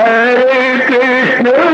Hare Krishna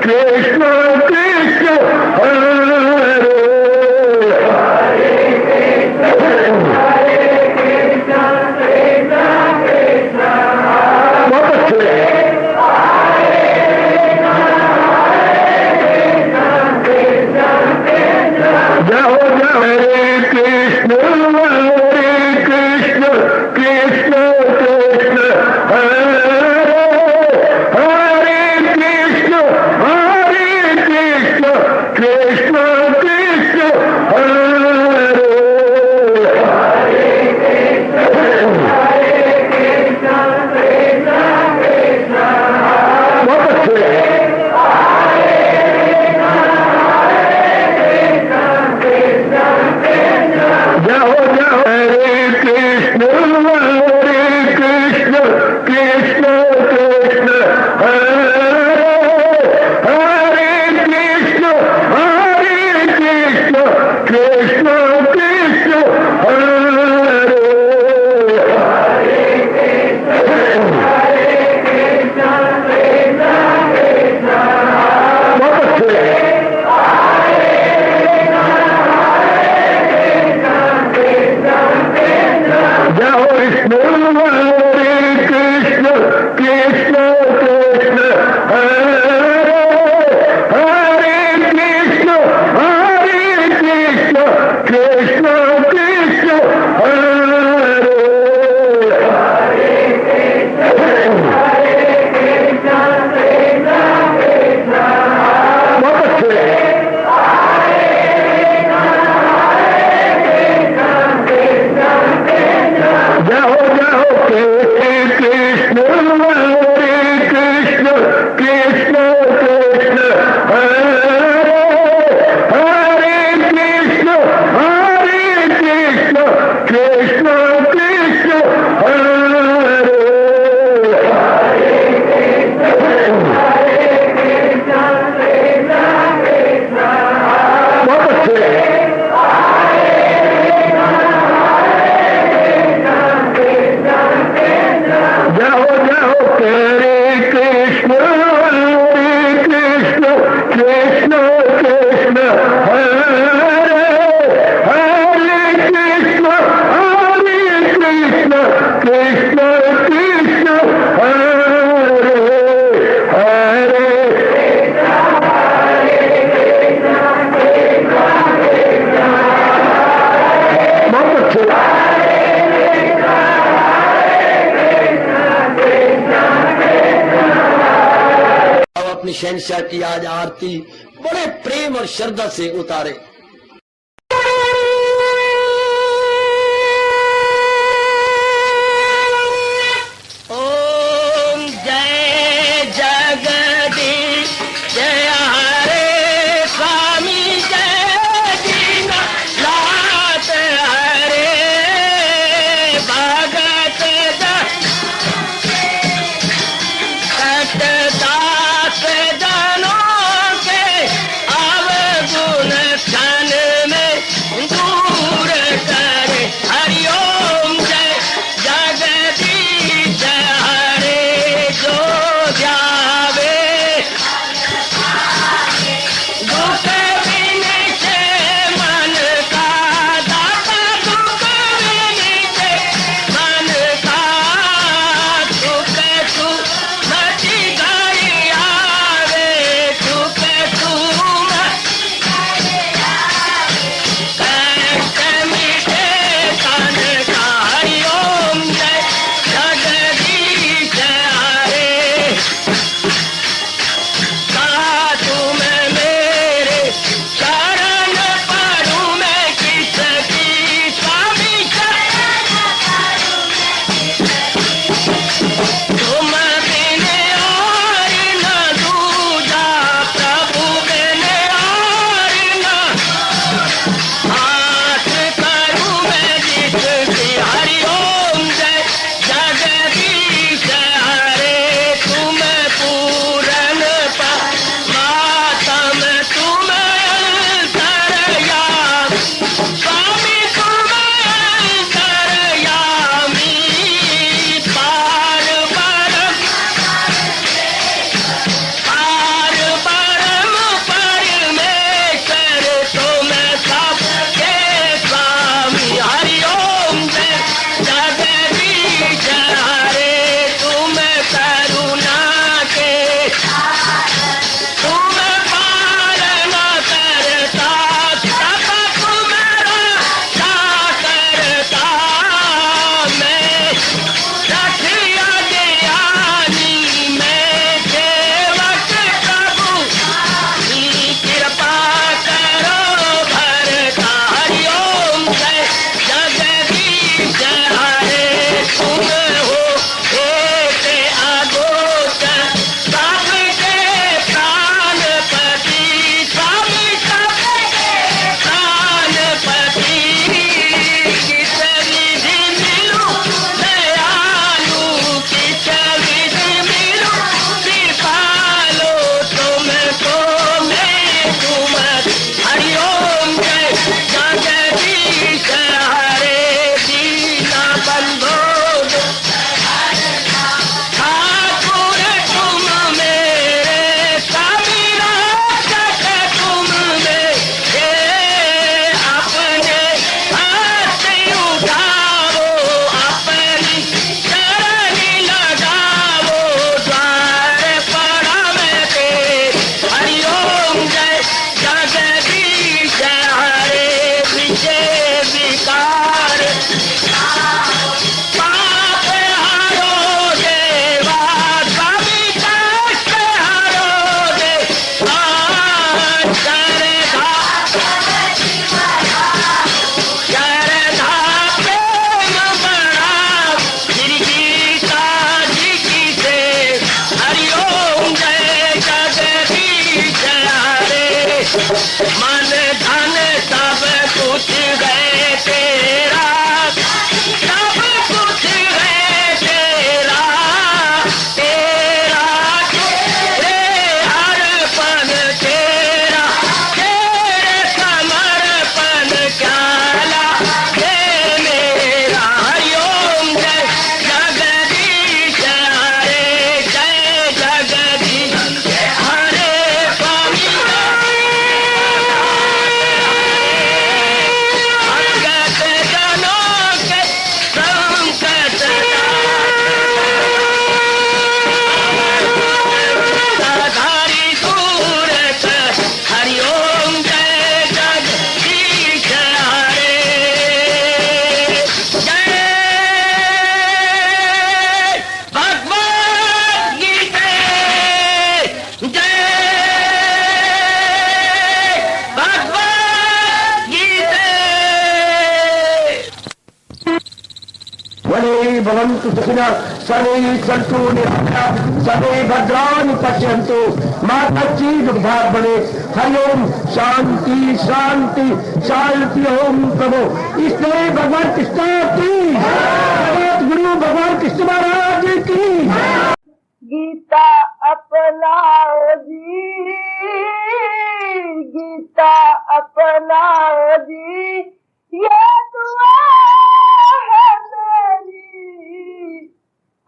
Krishna Krishna हरे जाओ जाओ हरे कृष्ण कृष्ण कृष्ण हरे हरे कृष्ण कृष्ण कृष्ण हरे बहुत अच्छे जाओ जाओ हरे कृष्ण कृष्ण कृष्ण हरे हरे कृष्ण कृष्ण कृष्ण हरे बहुत अच्छे जाओ विष्णु हरे कृष्ण कृष्ण हरे हरे कृष्ण कृष्ण कृष्ण हरे बहुत अच्छे जाओ जाओ कृष्ण हरे कृष्ण कृष्ण हरे हरे कृष्ण कृष्ण कृष्ण हरे बहुत अच्छे जाओ जाओ हरे कृष्ण कृष्ण हरे हरे कृष्ण कृष्ण कृष्ण हरे हरे बहुत अच्छे अपनी शहंशाह की आज आरती बड़े प्रेम और श्रद्धा से उतारे। ओम जय जगदीश जय हरे स्वामी जय दीनानाथ हरे भगत दास जनों के अवगुण मन धन सब कुछ है तेरा, सब कुछ है तेरा, तेरा तेरे हर पल तेरा, तेरे समर्पण क्या हे मेरा हरिओम जय जगदीश हरे, जय जगदीश हरे स्वामी भगत जनों के संकट साधारी दूर हरिओम जय जगदीश हरे, जय भगवद गीता, जय भगवद गीता। वने भवन्तु सुखिनः सर्वे सन्तु निरामयाः सर्वे भद्राणि पश्यन्तु मा कश्चित् दुर्भाग् भवेत्। हरि ओम शांति शांति शांति। ओम प्रभु इसलिए भगवान कृष्ण की जगत गुरु भगवान कृष्ण महाराज की। गीता अपनाओ जी, गीता अपनाओ जी, ये दुआ है मेरी,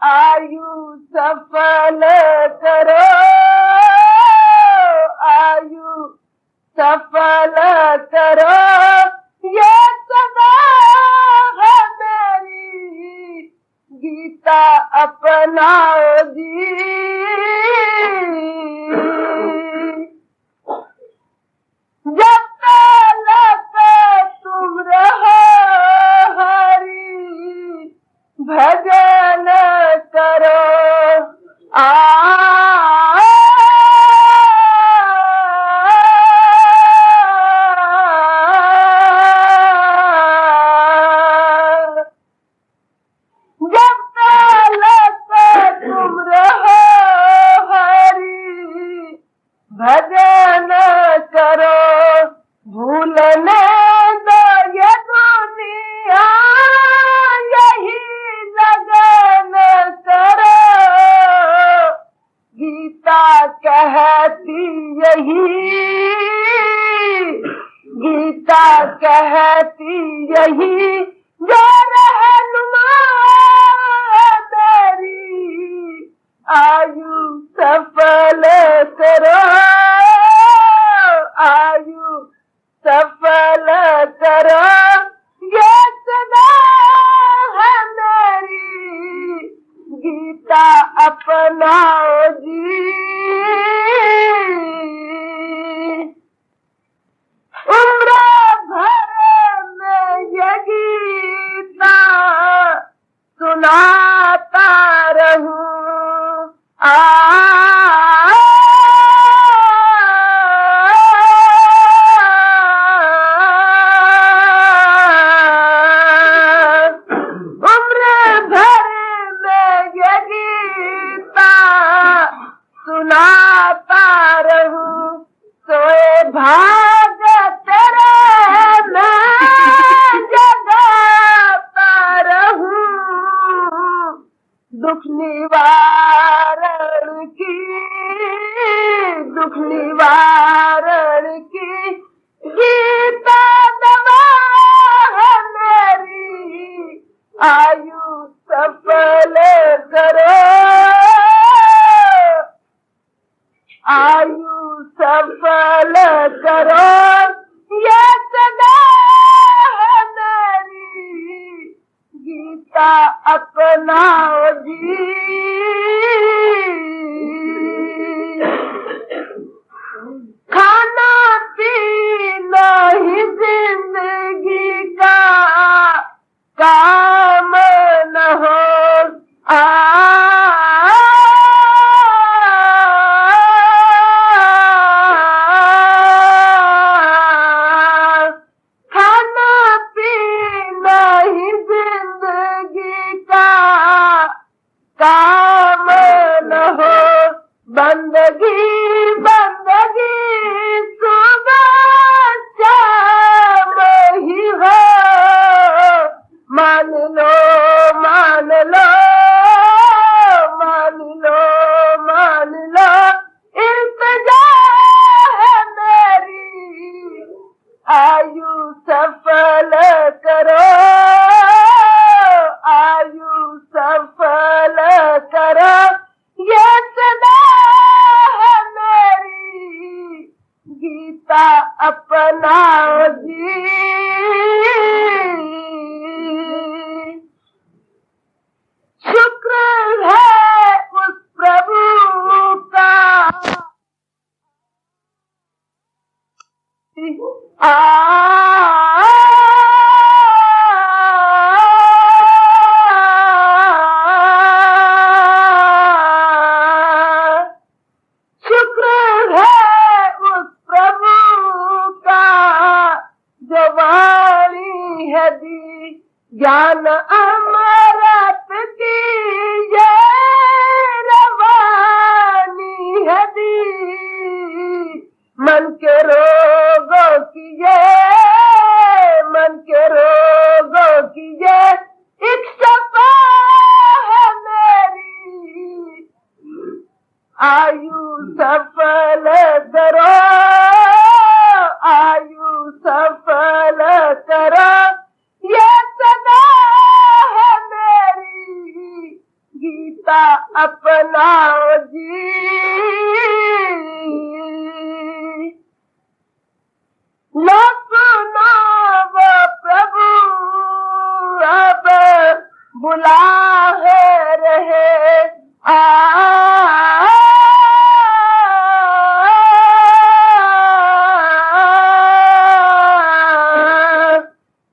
आयु सफल करो, आयु सफल करो, ये सदा है मेरी, गीता अपनाओ जी। जब तक तुम रहो हरि भजन करो, जब तक तुम रहो हरि भजन करो, भूलने दो ये दुनिया, यही लगन करो, गीता कहती यही, गीता कहती यही, जो रहनुमा तेरी, आयु सफल करो, आयु सफल करो, ये सदा है मेरी, गीता अपनाओ जी। उम्र भर में ये गीता सुनाता रहूं, उम्र भर में ये गीता सुनाता रहूं, सोए भाग तेरे मैं जगाता रहूं, दुख निवारण की, दुख निवारण की गीता दवा है मेरी, आयु सफल करो, आयु सफल करो, ये सदा है मेरी, गीता अपनाओ जी। खाना पीना ही जिंदगी का काम न हो, खाना पीना ही जिंदगी का गीता अपनाओ जी। शुक्र है उस प्रभु का शुक्र है उस प्रभु का जो वाणी है दी ज्ञान अमृत की ये रवानी है दी। मन के रोगों की ये, मन के रोगों की ये एक शफा है मेरी। आयु सफल करो, आयु सफल करो, ये सदा है मेरी। गीता अपनाओ जी। लो सुनो वो प्रभु अब बुला है रहे।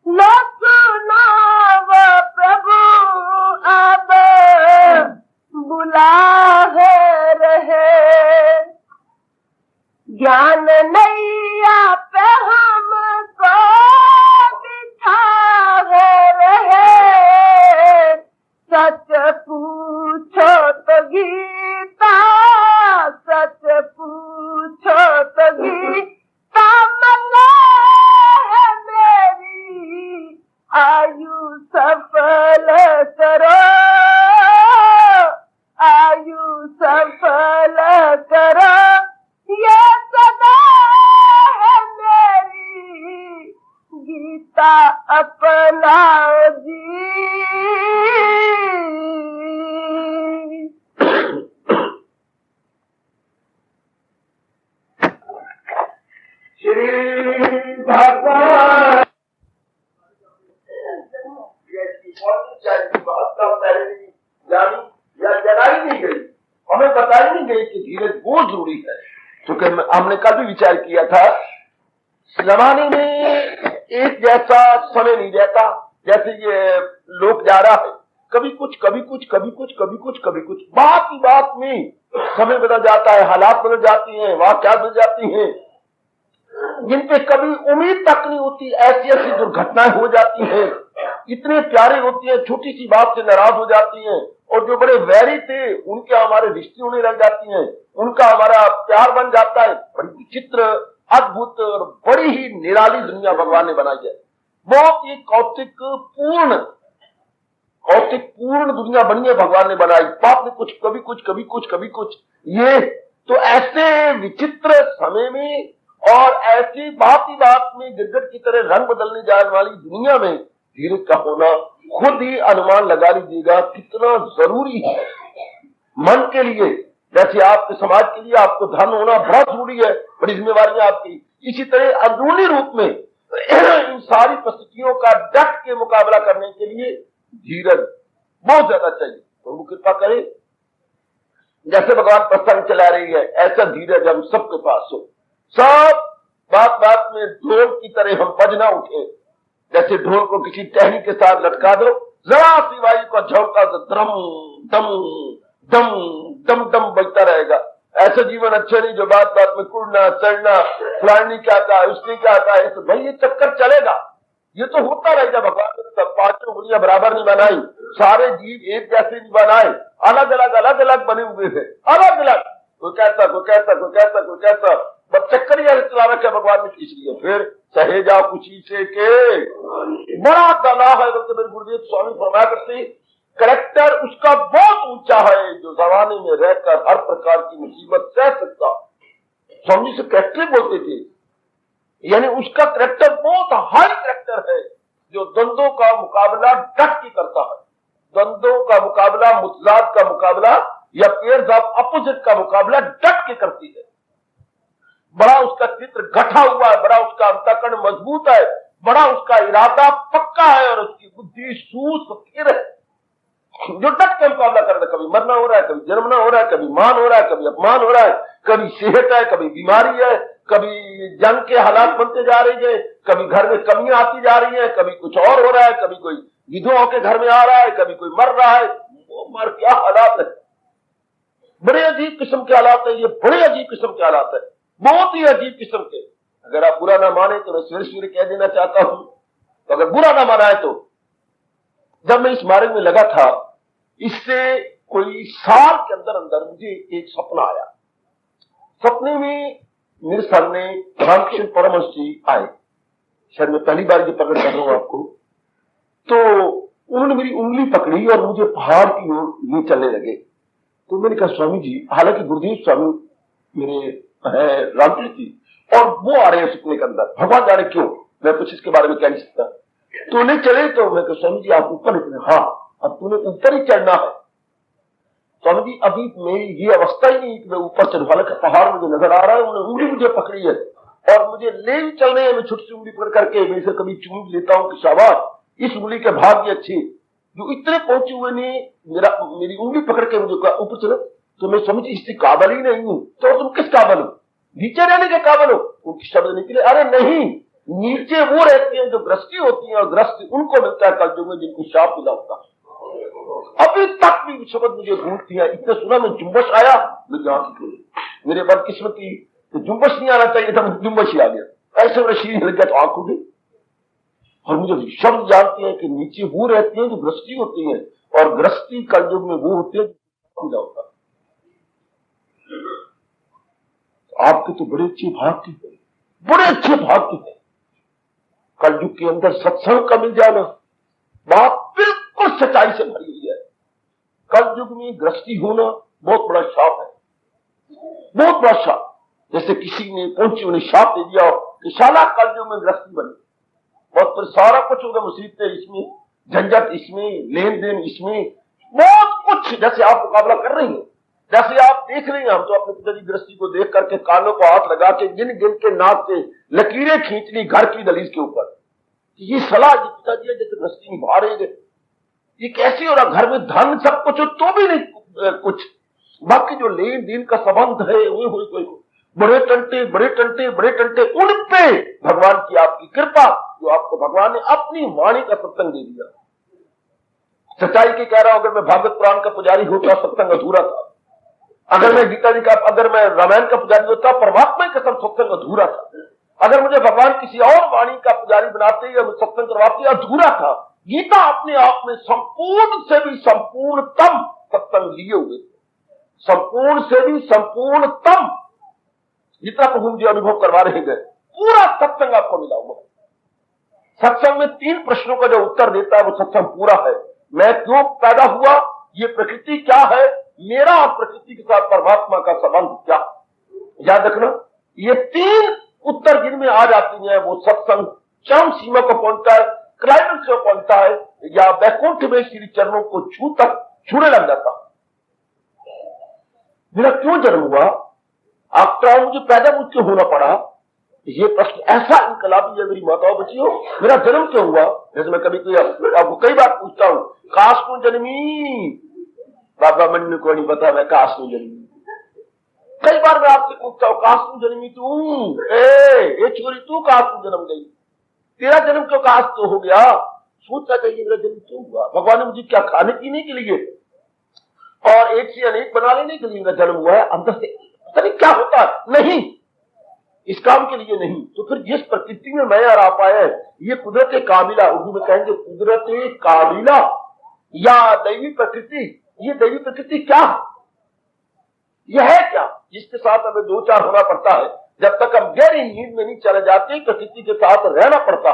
लो सुनो वो प्रभु अब बुला है रहे। ज्ञान नैया पे हमको बिठा है रहे। सच पूछो तो गीता, सच पूछो तो गीता मना है मेरी। आयु सफल करो, आयु सफल करो, ये सदा है मेरी। गीता अपनाओ जी। श्री भगवान जानी या जलाई नहीं गई, हमें बताई नहीं गई कि धीरज बहुत जरूरी है। क्योंकि हमने कल भी विचार किया था, जमाने में एक जैसा समय नहीं रहता। जैसे ये लोग जा रहा है, कभी कुछ कभी कुछ कभी कुछ कभी कुछ कभी कुछ, बात ही बात में समय बदल जाता है, हालात बदल जाती हैं, वाक़यात बदल जाती हैं, जिन पे कभी उम्मीद तक नहीं होती। ऐसी ऐसी दुर्घटनाएं हो जाती हैं, इतने प्यारे होती हैं, छोटी सी बात से नाराज हो जाती हैं। और जो बड़े वैरी थे उनके हमारे रिश्ते होने लग जाती हैं, उनका हमारा प्यार बन जाता है। बड़ी विचित्र, अद्भुत और बड़ी ही निराली दुनिया भगवान ने बनाई है। बहुत ही कौतिक पूर्ण दुनिया बनी है, भगवान ने बनाई। पाप ने कुछ कभी कुछ कभी कुछ कभी कुछ, ये तो ऐसे विचित्र समय में और ऐसी बात ही बात में गिरगिट की तरह रंग बदलने जाने वाली दुनिया में धीरज का होना खुद ही अनुमान लगा लीजिएगा कितना जरूरी है मन के लिए। जैसे आपके समाज के लिए आपको धन होना बहुत जरूरी है, बड़ी जिम्मेवारियां आपकी, इसी तरह अंदरूनी रूप में इन सारी परिस्थितियों का डट के मुकाबला करने के लिए धीरज बहुत ज्यादा चाहिए। प्रभु कृपा करे, जैसे भगवान प्रसंग चला रही है ऐसा धीरज हम सबके पास हो। सब बात बात में ढोल की तरह हम बज ना उठे। जैसे ढोल को किसी टहनी के साथ लटका दो, जरा सी वायु को झोंका तो दम दम दम दम दम बजता रहेगा। ऐसा जीवन अच्छे नहीं जो बात बात में कुड़ना चढ़ना, फलानी क्या कहा, उसने क्या कहा, तो भाई ये चक्कर चलेगा, ये तो होता रहेगा। भगवान ने सब पांचों उंगलियां बराबर नहीं बनाई, सारे जीव एक जैसे नहीं बनाए, अलग अलग बने हुए थे, अलग अलग, कोई कैसा कोई कैसा कोई कैसा कोई कैसा, बस चक्कर ही चला रखा भगवान ने। इसलिए फिर सहे जाओ खुशी से के बड़ा दाना है, बल्कि मेरे गुरुदेव स्वामी फरमाया करते करेक्टर उसका बहुत ऊंचा है जो जमाने में रहकर हर प्रकार की मुसीबत सह सकता। स्वामी जी से करेक्टर बोलते थे, यानी उसका करेक्टर बहुत हाई करेक्टर है जो द्वंद्वों का मुकाबला डट के करता है। द्वंद्वों का मुकाबला, मुतजाद का मुकाबला या पेयर्स ऑफ अपोजिट का मुकाबला डट के करती है। बड़ा उसका चित्र गठा हुआ है, बड़ा उसका अंतःकरण मजबूत है, बड़ा उसका इरादा पक्का है और उसकी बुद्धि स्थिर है, जो डट के मुकाबला कर रहा है। कभी मरना हो रहा है, कभी जन्मना हो रहा है, कभी मान हो रहा है, कभी अपमान हो रहा है, कभी सेहत है, कभी बीमारी है, कभी जंग के हालात बनते जा रही है, कभी घर में कमियां आती जा रही है, कभी कुछ और हो रहा है, कभी कोई विधवाओं के घर में आ रहा है, कभी कोई मर रहा है। वो मर क्या हालात है, बड़े अजीब किस्म के हालात है, ये बड़े अजीब किस्म के हालात है, बहुत ही अजीब किस्म के। अगर आप बुरा ना माने तो मैं सवेरे सवेरे कह देना चाहता हूं, तो अगर बुरा ना माना है तो जब मैं इस मार्ग में लगा था, इससे कोई साल के अंदर अंदर मुझे एक सपना आया। सपने में मेरे सामने रामकृष्ण परमहंस जी आए, शायद मैं पहली बार ये प्रकट कर रहा हूं आपको। तो उन्होंने मेरी उंगली पकड़ी और मुझे पहाड़ की ओर ले चलने लगे। तो मैंने कहा स्वामी जी, हालांकि गुरुदेव स्वामी मेरे है रामकृष्ण जी, और वो आ रहे हैं सपने के अंदर, भगवान जाने क्यों, मैं कुछ इसके बारे में कह नहीं सकता। तो नहीं चले तो मैं कहा स्वामी जी आप ऊपर निकले। हाँ, अब तूने ऊपर ही चढ़ना है। स्वामी जी अभी मेरी ये अवस्था ही नहीं कि मैं ऊपर चढ़ूं, हालांकि पहाड़ मुझे नजर आ रहा है, उन्होंने उंगली मुझे पकड़ी है और मुझे ले भी चलने हैं। मैं छोटी सी उंगली पकड़ करके मैं इसे कभी चूम लेता हूं कि शाबाश, इस उंगली के भाग्य अच्छे जो इतने पहुंचे हुए ने मेरी उंगली पकड़ के मुझे ऊपर चलो। तो मैं स्वामी जी इससे काबल ही नहीं हूं। तो तुम किस काबल हो, नीचे रहने के काबल हो? उनकी शब्द निकले, अरे नहीं, नीचे वो रहती हैं जो ग्रस्ती होती हैं और ग्रस्त उनको मिलता है कलयुग में जिनको शाप मिला होता है। अभी तक भी शब्द मुझे भूलती है। इतने सुना में जुम्बश आया, मेरी आंखें खुली। मेरे बदकिस्मती तो जुम्बश नहीं आना चाहिए था, जुम्बश ही आ गया। ऐसे मेरा शरीर हिल गया तो आंख खुली और मुझे शब्द जानते हैं कि नीचे वो रहती हैं जो ग्रस्ती होती हैं और ग्रस्ती कलयुग में वो होती है जो मिला होता है। आपके तो बड़े अच्छे भाग्य हैं, बड़े अच्छे भाग्य हैं। कलयुग के अंदर सत्संग का मिल जाना बात बिल्कुल सच्चाई से भरी हुई है। कलयुग में गृहस्थी होना बहुत बड़ा शाप है, बहुत बड़ा शाप। जैसे किसी ने पहुंची उन्हें शाप दे दिया कि शाला कलयुग में गृहस्थी बनी, बहुत पर सारा कुछ होगा, मुसीबतें इसमें, झंझट इसमें, लेन देन इसमें, बहुत कुछ। जैसे आप मुकाबला कर रही हैं, जैसे आप देख रहे हैं, हम तो अपने पिताजी गृहस्थी को देख करके कानों को हाथ लगा के गिन गिन के नाक से लकीरें खींच ली घर की दलीज के ऊपर। ये सलाह जी पिताजी है जैसे गृहस्थी निभा रहे थे, ये कैसे हो रहा, घर में धन सब कुछ हो तो भी नहीं कुछ, बाकी जो लेन देन का संबंध है वो बड़े टंटे बड़े टंटे बड़े टंटे। उन पे भगवान की आपकी कृपा, जो आपको भगवान ने अपनी वाणी का सत्संग दे दिया। सच्चाई की कह रहा हूं, अगर मैं भागवत पुराण का पुजारी होता सत्संग अधूरा था। अगर मैं गीता जी का, अगर मैं रामायण का पुजारी होता, परमात्मा का सत्संग अधूरा था। अगर मुझे भगवान किसी और वाणी का पुजारी बनाते या सत्संग करवाते, अधूरा था। गीता अपने आप में संपूर्ण से भी संपूर्णतम सत्संग लिए हुए थे, संपूर्ण से भी संपूर्णतम जितना प्रभु मुझे अनुभव करवा रहे गए, पूरा सत्संग आपको मिला हुआ है। सत्संग में 3 प्रश्नों का जो उत्तर देता है वो सत्संग पूरा है। मैं क्यों पैदा हुआ, ये प्रकृति क्या है, मेरा और प्रकृति के साथ परमात्मा का संबंध क्या। याद रखना, ये 3 उत्तर जिनमें आ जाती हैं वो सत्संग चरम सीमा को पहुंचता है, क्लाइमेक्स को पहुंचता है, या वैकुंठ में श्री चरणों को छूने लग जाता। मेरा क्यों जन्म हुआ, आफ्टर मुझे पैदा मुझको होना पड़ा, ये प्रश्न ऐसा इनकलाबी है मेरी माताओं बच्चियों। मेरा जन्म क्यों हुआ, जैसे मैं कभी कोई आपको कई बार पूछता हूं, काश को जन्मी, बाबा मन को नहीं पता मैं काश को जन्मी। कई बार मैं आपसे पूछता हूं, काश को जन्मी तू, ए छोरी तू काश को जन्म गई, तेरा जन्म क्यों काश तो हो गया। सोचना चाहिए मेरा जन्म क्यों हुआ, भगवान ने मुझे क्या खाने पीने के लिए और एक से अनेक बना लेने के लिए मेरा जन्म हुआ है, अंदर से पता नहीं क्या होता है, नहीं इस काम के लिए नहीं। तो फिर जिस प्रकृति में मैं और आप आए, ये कुदरत काबिला, उर्दू में कहेंगे कुदरत काबिला या दैवी प्रकृति, ये दैवी प्रकृति क्या है, यह है क्या, जिसके साथ हमें 2-4 होना पड़ता है। जब तक हम गहरी नींद में नहीं चले जाते, प्रकृति के साथ रहना पड़ता।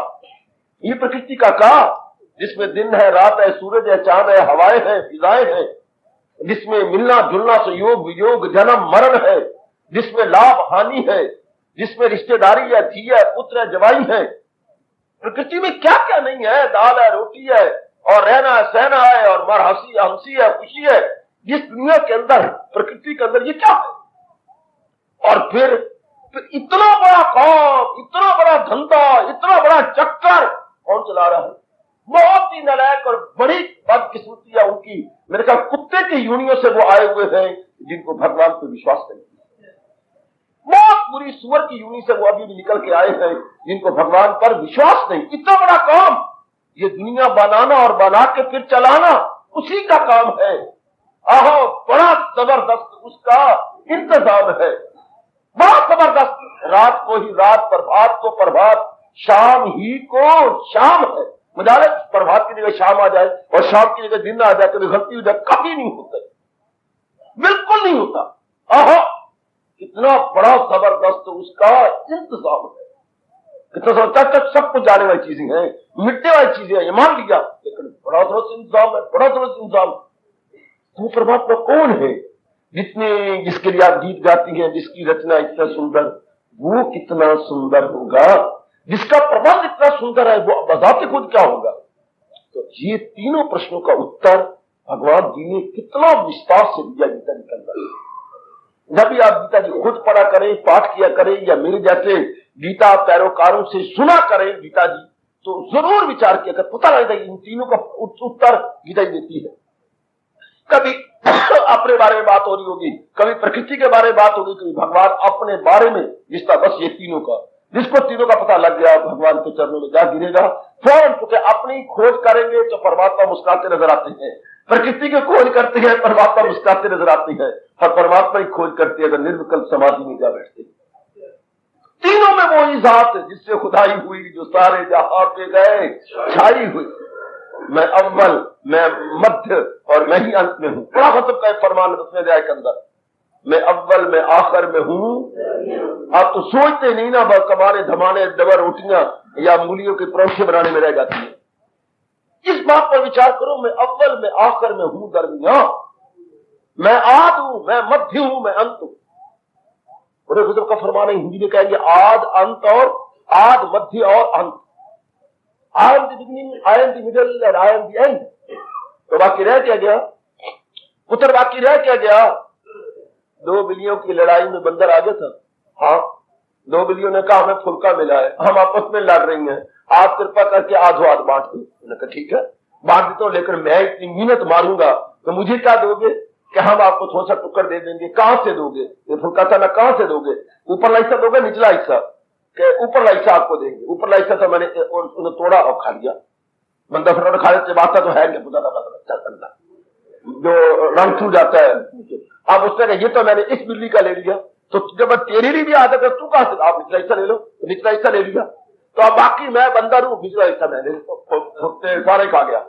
ये प्रकृति का काम, जिसमें दिन है, रात है, सूरज है, चांद है, हवाएं हैं, फिजाएं हैं, जिसमें मिलना जुलना, संयोग वियोग, जन्म मरण है, जिसमें लाभ हानि है, जिसमें रिश्तेदारी है, धी है, पुत्र है, जवाई है। प्रकृति में क्या क्या नहीं है, दाल है, रोटी है, और रहना है, सहना है, और मर हंसी है, खुशी है। जिस दुनिया के अंदर, प्रकृति के अंदर ये क्या है। और फिर फिर इतना बड़ा काम, इतना बड़ा धंधा, इतना बड़ा चक्कर कौन चला रहा है? बहुत ही नालायक और बड़ी बदकिस्मती है उनकी। मेरे ख्याल कुत्ते की यूनियों से वो आए हुए हैं जिनको भगवान पर विश्वास नहीं। बहुत बुरी सुअर की यूनि से वो अभी भी निकल के आए हैं जिनको भगवान पर विश्वास नहीं। इतना बड़ा काम, ये दुनिया बनाना और बना के फिर चलाना उसी का काम है। आहो, बड़ा जबरदस्त उसका इंतजाम है, बड़ा जबरदस्त। रात को ही रात, प्रभात को प्रभात, शाम ही को शाम है। मुझे प्रभात की जगह शाम आ जाए और शाम की जगह दिन आ जाए, कभी गलती हो जाए, कभी नहीं होता, बिल्कुल नहीं होता। आहो, कितना बड़ा जबरदस्त उसका इंतजाम है। कितना जबरदस्त, सब कुछ जाने वाली चीजें हैं, मिटने वाली चीजें हैं, ये मान लिया, लेकिन बड़ा जबरदस्त इंतजाम है, बड़ा जबरदस्त इंतजाम। तो परमात्मा कौन है जिसके लिए आप गीत गाती हैं, जिसकी रचना इतना सुंदर, वो कितना सुंदर होगा? जिसका प्रबंध इतना सुंदर है, वो बजाते खुद क्या होगा? तो ये तीनों प्रश्नों का उत्तर भगवान जी ने कितना विस्तार से दिया गीता निकल रहा है। जब भी आप गीता जी खुद पढ़ा करें, पाठ किया करें, या मेरे जैसे गीता पैरोकारों से सुना करें गीता जी, तो जरूर विचार किया कर, पता लगता है इन तीनों का उत्तर गीता जी देती है। कभी अपने बारे में बात हो रही होगी, कभी प्रकृति के बारे में बात होगी, कभी भगवान अपने बारे में, जिसका बस ये तीनों का, जिसको तीनों का पता लग गया भगवान के चरणों में जा गिरेगा फौरन। क्योंकि अपनी खोज करेंगे तो परमात्मा मुस्कुराते नजर आते हैं, प्रकृति की खोज करते हैं परमात्मा मुस्कुराते नजर आते हैं, और परमात्मा की खोज करते हैं अगर निर्विकल्प समाधि में जा बैठते हैं। तीनों में वो ही जात जिससे खुदाई हुई, जो सारे जहां पे गए छाई हुई। मैं अव्वल, मैं मध्य और मैं ही अंत में हूं। बड़ा मतलब का फरमान 10वें अध्याय के अंदर, मैं अव्वल मैं आखिर में हूं। आप तो सोचते नहीं ना, बस कमाने धमाने डबर रोटियां या मूलियों के परोठे बनाने में रह जाती है। इस बात पर विचार करो, मैं अव्वल मैं आखिर में हूं, दरमियान, मैं आद हूं, मैं मध्य हूं, मैं अंत हूं। बड़े गुजर का फरमान है, हिंदी में कहेंगे आद अंत और आद मध्य और अंत। I am the beginning, I am the middle and I am the end। तो बाकी रह क्या गया पुत्र? बाकी रह क्या गया? 2 बिल्लियों की लड़ाई में बंदर आ गया था। हाँ, 2 बिल्लियों ने कहा हमें फुलका मिला है, हम आपस में लड़ रही हैं, आप कृपा करके आधो आध बांट दो। उन्होंने कहा ठीक है बांट देता हूं, लेकिन मैं इतनी मिन्नत मारूंगा तो मुझे क्या दोगे? कि हम आपको थोड़ा सा टुकड़ दे देंगे। कहां से दोगे? ये फुलका था ना, कहां से दोगे? ऊपर हिस्सा दोगे, निचला हिस्सा? ऊपर हिस्सा आपको देंगे। ऊपर हिस्सा तो मैंने उन्हें तोड़ा और खा लिया। बंदा फिर खा लेते, बात तो है नहीं, पुता जो रंग छू जाता है। अब उसने कहा ये तो मैंने इस बिल्ली का ले लिया, तो जब तेरे लिए भी आता था तू कहां से? आप निचला हिस्सा ले लो। तो निचला हिस्सा ले लिया, तो अब बाकी मैं बंदर हूं, निचला हिस्सा मैंने सारे खा गया।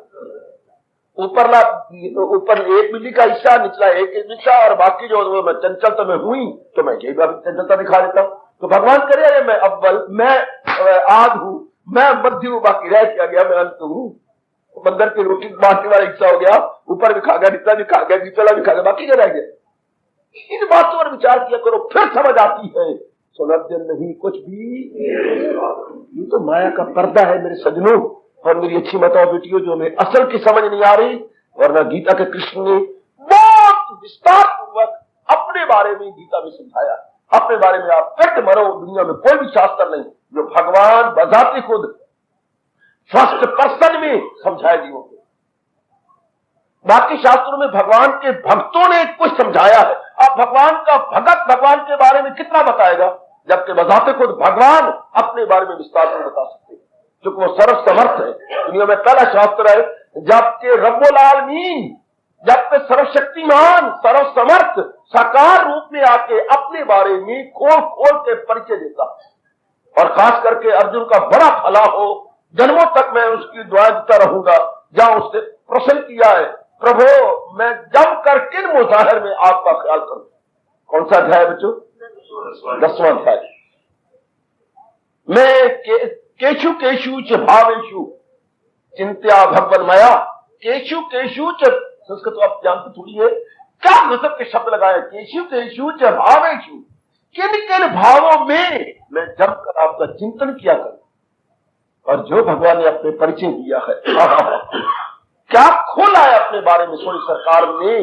ऊपर एक बिल्ली का हिस्सा, निचला एक हिस्सा, और बाकी जो मैं चंचल तो मैं हुई, तो मैं यही बात चंचलता दिखा देता हूं। तो भगवान करे अरे मैं अव्वल, मैं आद हूं, मैं मध्य हूं, बाकी रह क्या गया, मैं अंत हूं। बंदर की रोटी बांटने वाला हिस्सा हो गया, ऊपर भी खा गया, नीचा भी खा गया, निचला भी खा गया, बाकी क्या रह गया? इन बातों पर विचार किया करो, फिर समझ आती है सुलभ नहीं कुछ भी। ये तो माया का पर्दा है मेरे सजनों और मेरी अच्छी माताओं बेटियों, जो हमें असल की समझ नहीं आ रही। वरना गीता के कृष्ण ने बहुत विस्तार पूर्वक अपने बारे में गीता में समझाया। अपने बारे में आप कट मरो, दुनिया में कोई भी शास्त्र नहीं जो भगवान बजाते खुद फर्स्ट पर्सन में समझाया जीवों को। बाकी शास्त्रों में भगवान के भक्तों ने कुछ समझाया है। अब भगवान का भगत भगवान के बारे में कितना बताएगा, जबकि बजाते खुद भगवान अपने बारे में विस्तार से बता सकते हैं, क्योंकि वो सर्वसमर्थ है। दुनिया में पहला शास्त्र है जबकि रब्बुल आलमीन, जबकि सर्वशक्तिमान सर्वसमर्थ साकार रूप में आके अपने बारे में खोल खोल के परिचय देता है। और खास करके अर्जुन का बड़ा भला हो, जन्मों तक मैं उसकी दुआ देता रहूंगा। जहां उसने प्रश्न किया है, प्रभु मैं जम कर किन मुजाहिर में आपका ख्याल करूं? कौन सा अध्याय बच्चों? 10वां अध्याय। मैं केशु केशु च भावेशु चिंत्या भगवन माया। केशु केशु च, संस्कृत तो आप जानते थोड़ी है, क्या मतलब के शब्द लगाए? केशु केशु च भावेशु, किन किन भावों में मैं जम कर आपका चिंतन किया करूं। और जो भगवान ने अपने परिचय दिया है, क्या खोला है अपने बारे में सोनी सरकार ने।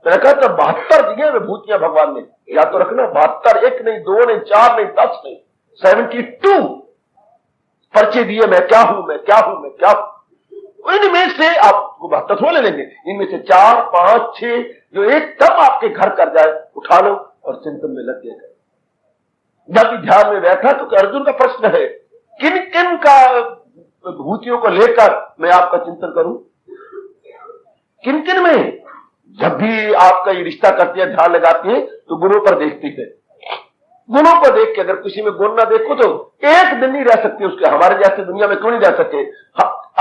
मैंने कहा तो 72 दिए विभूतियां भगवान ने, या तो रखना 72, 1 नहीं, 2 नहीं, 4 नहीं, 10 नहीं, 72 पर्चे दिए, मैं क्या हूं, मैं क्या हूं, मैं क्या हूं। इनमें से आपको 72 थोड़े ले लेंगे, इनमें से 4, 5, 6 जो एकदम आपके घर कर जाए, उठा लो और चिंतन में लग गए। जब भी ध्यान में बैठा तो अर्जुन का प्रश्न है, किन किन का विभूतियों को लेकर मैं आपका चिंतन करूं, किन किन में। जब भी आपका ये रिश्ता करती है, ध्यान लगाती है, तो गुणों पर देखती है। गुणों को देख के अगर किसी में गुण ना देखो तो एक दिन नहीं रह सकती उसके। हमारे जैसे दुनिया में क्यों नहीं रह सके?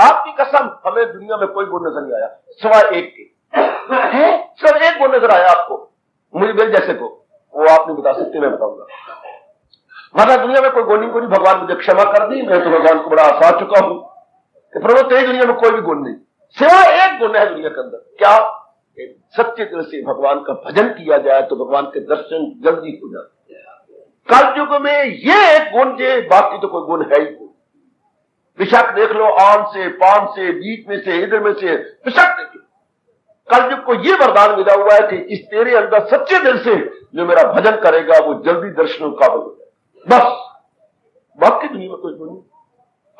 आपकी कसम, हमें दुनिया में कोई गुण नजर नहीं आया सिवाय एक के। सिर्फ एक गुण नजर आया आपको, मुझे मेरे जैसे को, वो आप नहीं बता सकते, मैं बताऊंगा। मतलब दुनिया में कोई गुण नहीं, भगवान मुझे क्षमा कर दी, मैं तो भगवान को बड़ा आसार चुका हूं कि प्रभु तेरी दुनिया में कोई भी गुण नहीं, सिवाय एक गुण है दुनिया के अंदर। क्या? सच्चे दिल से भगवान का भजन किया जाए तो भगवान के दर्शन जल्दी हो जाते हैं। कलयुग में ये एक गुण जे, बाकी तो कोई गुण है ही नहीं। विषक देख लो, आन से, पान से, बीच में से, इधर में से, विषक देखिए। कलयुग को ये वरदान मिला हुआ है कि इस तेरे अंदर सच्चे दिल से जो मेरा भजन करेगा वो जल्दी दर्शनों का काबिल हो जाए। बस बाकी दुनिया में कोई गुण नहीं,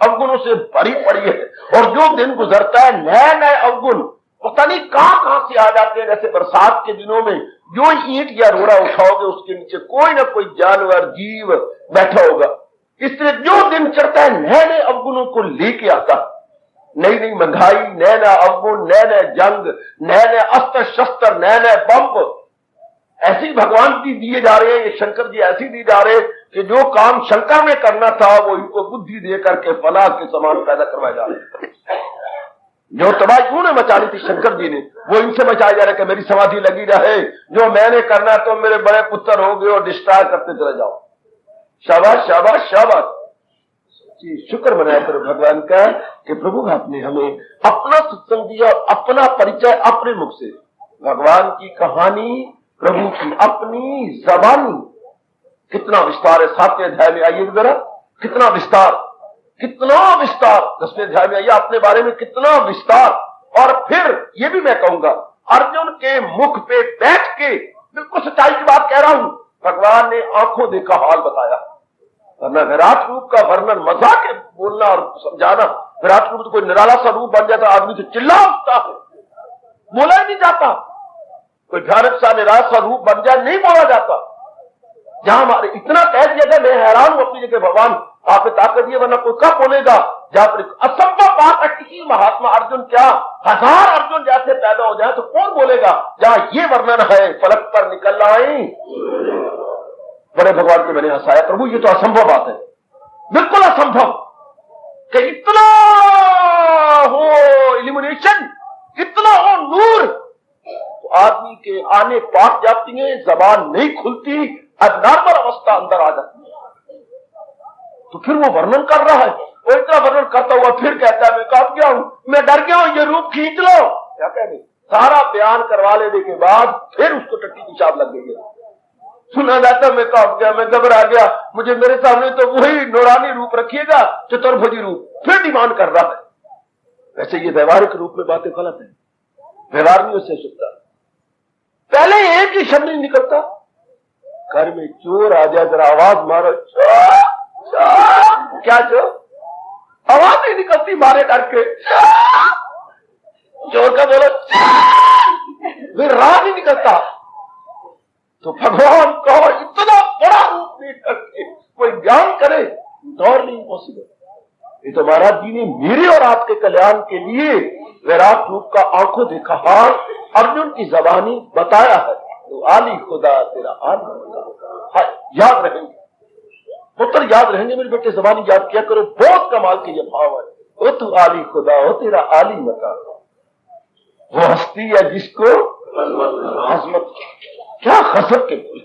अवगुणों से भरी पड़ी है। और जो दिन गुजरता है, नए नए अवगुण पता नहीं कहां से आ जाते हैं। जैसे बरसात के दिनों में जो ईंट या रोड़ा उठाओगे उसके नीचे कोई ना कोई जानवर, जीव बैठा होगा। इसलिए जो दिन चढ़ता है, नए नए अवगुणों को लेके आता, नई नई महंगाई, नए नए अवगुण, नए नए जंग, नए नए अस्त्र शस्त्र, नए नए बम ऐसे ही भगवान जी दिए जा रहे हैं। ये शंकर जी ऐसे दिए जा रहे हैं कि जो काम शंकर में करना था वो इनको बुद्धि दे करके फलाह के समान पैदा करवाए जा रहे हैं। जो तबाही उन्होंने मचानी थी शंकर जी ने, वो इनसे मचाया जा रहा है कि मेरी समाधि लगी रहे, जो मैंने करना तो मेरे बड़े पुत्र हो गए और डिस्ट्रॉय करते चले जाओ। शाबाश शाबाश शाबाश, शुक्र मनाया करो भगवान का कि प्रभु आपने हमें अपना सत्संग दिया, अपना परिचय अपने मुख से, भगवान की कहानी, प्रभु की अपनी जबानी। कितना विस्तार है 7वें अध्याय में, आइए जरा, कितना विस्तार, कितना विस्तार। 10वें अध्याय में आइए, अपने बारे में कितना विस्तार। और फिर ये भी मैं कहूंगा, अर्जुन के मुख पे बैठ के बिल्कुल सच्चाई की बात कह रहा हूं, भगवान ने आंखों देखा हाल बताया। वरना विराट रूप का वर्णन मजाक के बोलना और समझाना, विराट रूप तो कोई निराला सा रूप बन जाता, आदमी तो चिल्ला उठता है, बोला ही नहीं जाता। कोई भयानक सा निराश सा रूप बन जाए, नहीं बोला जाता। जहां हमारे इतना कह दिया था, मैं हैरान हूं अपनी जगह, भगवान आपने ताकत दिए, वरना कोई कब बोलेगा। जहां पर असंभव बात है, किसी महात्मा अर्जुन क्या 1000 अर्जुन जैसे पैदा हो जाए तो कौन बोलेगा। जहां ये वर्णन है, फलक पर निकल आई, बड़े भगवान को मैंने हंसाया, प्रभु ये तो असंभव बात है, बिल्कुल असंभव कि इतना हो इल्यूमिनेशन, इतना हो नूर, तो आदमी के आने पाक जाती है, जबान नहीं खुलती, अबनॉर्मल अवस्था अंदर आ जाती है। तो फिर वो वर्णन कर रहा है, वो इतना वर्णन करता हुआ फिर कहता है मैं कांप गया हूं, मैं डर गया हूं, ये रूप खींच लो। क्या कहने, सारा बयान करवा लेने के बाद फिर उसको टट्टी पेशाब लग गई है। सुना जाता मैं कांप गया, मैं घबरा गया, मुझे मेरे सामने तो वही नौरानी रूप रखिएगा, चतुर्भुजी रूप, फिर डिमांड कर रहा है। वैसे ये व्यवहारिक रूप में बातें गलत है, व्यवहार नहीं उससे सकता। पहले एक ही शब्द नहीं निकलता, घर में चोर आ जाए जरा आवाज मारो, चोर चोर, क्या चोर, आवाज नहीं निकलती मारे डर के, चोर का बोलो फिर राह नहीं निकलता। तो भगवान को इतना बड़ा रूप दे करके कोई ज्ञान करे, दौर नहीं पॉसिबल। ये तो महाराज जी ने मेरे और आपके कल्याण के लिए विराट रूप का आंखों देखा हाल अर्जुन की जबानी बताया है। तो आली खुदा तेरा आली, याद रहेंगे पुत्र, याद रहेंगे मेरे बेटे, जबानी याद किया करो, बहुत कमाल के ये भाव है। ओ तू आली खुदा हो, तेरा आली मका, वो हस्ती है जिसको अजमत, क्या खसक के बोले,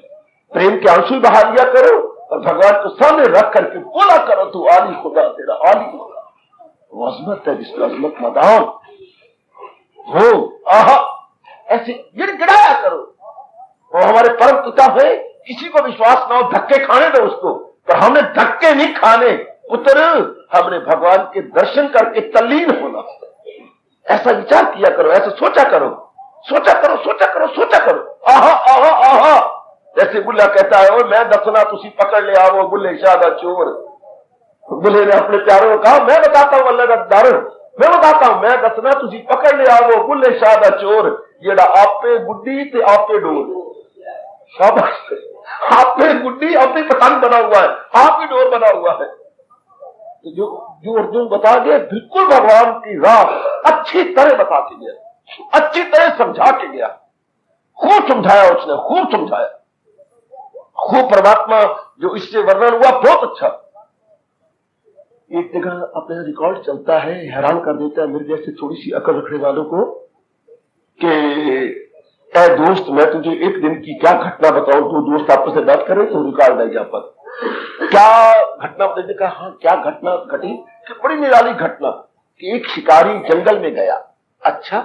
प्रेम के आंसू बहा लिया करो और भगवान को सामने रख करके बोला करो तू आली खुदा तेरा आली मका, वो अजमत है जिसको अजमत मदान हो। आहा, ऐसे गिड़गिड़ाया करो। वो हमारे परम पिता है, किसी को विश्वास ना हो धक्के खाने दो उसको, पर हमने धक्के नहीं खाने पुत्र, हमने भगवान के दर्शन करके तल्लीन होना। ऐसा विचार किया करो, ऐसा सोचा करो। सोचा करो, सोचा करो, सोचा करो। आहा आहा आहा, जैसे बुल्ला कहता है, ओ मैं दसना तुसी पकड़ ले आवो बुल्ले शाह दा चोर। बुल्ले ने अपने प्यारों को कहा, मैं बताता हूं अल्लाह का डर, मैं बताता हूं, मैं दसना तुसी पकड़ ले आवो बुल्ले शाह दा चोर, जेड़ा आपे गुड्डी ते आपे डोर। शाबाश, आपे गुड्डी आपे पतंग बना हुआ है, आप ही डोर बना हुआ है। तो जो अर्जुन बता गया, बिल्कुल भगवान की राह अच्छी तरह बता के गया, अच्छी तरह समझा के गया, खूब समझाया उसने, खूब समझाया, खूब। परमात्मा जो इससे वर्णन हुआ बहुत अच्छा। एक जगह अपने रिकॉर्ड चलता है, हैरान कर देता है मेरे जैसे थोड़ी सी अकल रखने वालों को, कि ऐ दोस्त मैं तुझे एक दिन की क्या घटना बताऊं, दो दोस्त आपस में बात करें तो रिकॉर्ड है यहाँ पर, क्या घटना बताइए। कहा हाँ क्या घटना घटी, कि बड़ी निराली घटना, कि एक शिकारी जंगल में गया। अच्छा,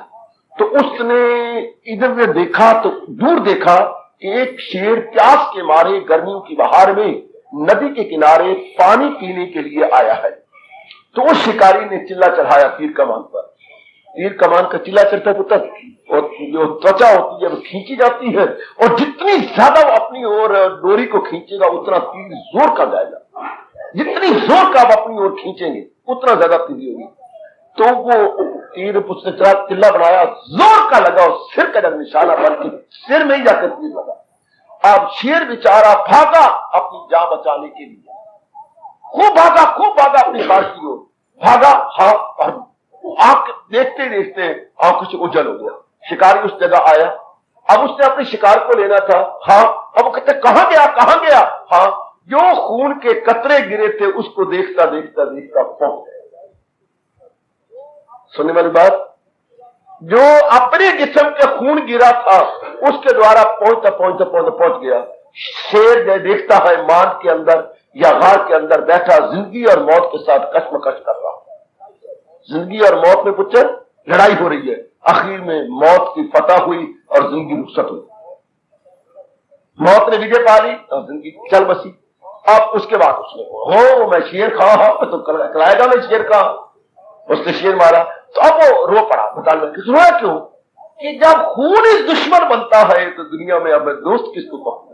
तो उसने इधर में देखा तो दूर देखा कि एक शेर प्यास के मारे गर्मियों की बहार में नदी के किनारे पानी पीने के लिए आया है। तो उस शिकारी ने चिल्ला चढ़ाया तीर कमान पर। तीर कमान का चिल्ला चढ़ता पुत्र, और जो त्वचा होती है वो खींची जाती है, और जितनी ज्यादा वो अपनी ओर डोरी को खींचेगा उतना तीर जोर का जाएगा, जितनी जोर का आप अपनी ओर खींचेंगे उतना ज्यादा तीर होगी। तो वो तीर उसने चिल्ला बनाया, जोर का लगा, और सिर का जब निशाना बन के सिर में ही जाकर तीर लगा। अब शेर बेचारा भागा अपनी जान बचाने के लिए, खूब भागा अपनी बात की ओर भागा। हाँ, और आंख देखते देखते आंखों से उजल हो गया। शिकारी उस जगह आया, अब उसने अपने शिकार को लेना था। हाँ, अब वो कहते कहां गया। हाँ, जो खून के कतरे गिरे थे उसको देखता देखता देखता पहुंच गया। सुनने वाली बात, जो अपने जिस्म के खून गिरा था उसके द्वारा पहुंच गया। शेर देखता है मान के अंदर या गार के अंदर बैठा जिंदगी और मौत के साथ कश्मकश कर रहा, जिंदगी और मौत में पुत्र लड़ाई हो रही है। आखिर में मौत की फतह हुई और जिंदगी रुखसत हुई। मौत ने विजय पा ली और जिंदगी चल बसी। अब उसके बाद उसने हो मैं शेर खा, तो खिलाएगा मैं शेर खा। उसने शेर मारा तो अब वो रो पड़ा। बताने रोया क्यों, कि जब खून ही दुश्मन बनता है तो दुनिया में अब दोस्त किसको कहूंगा,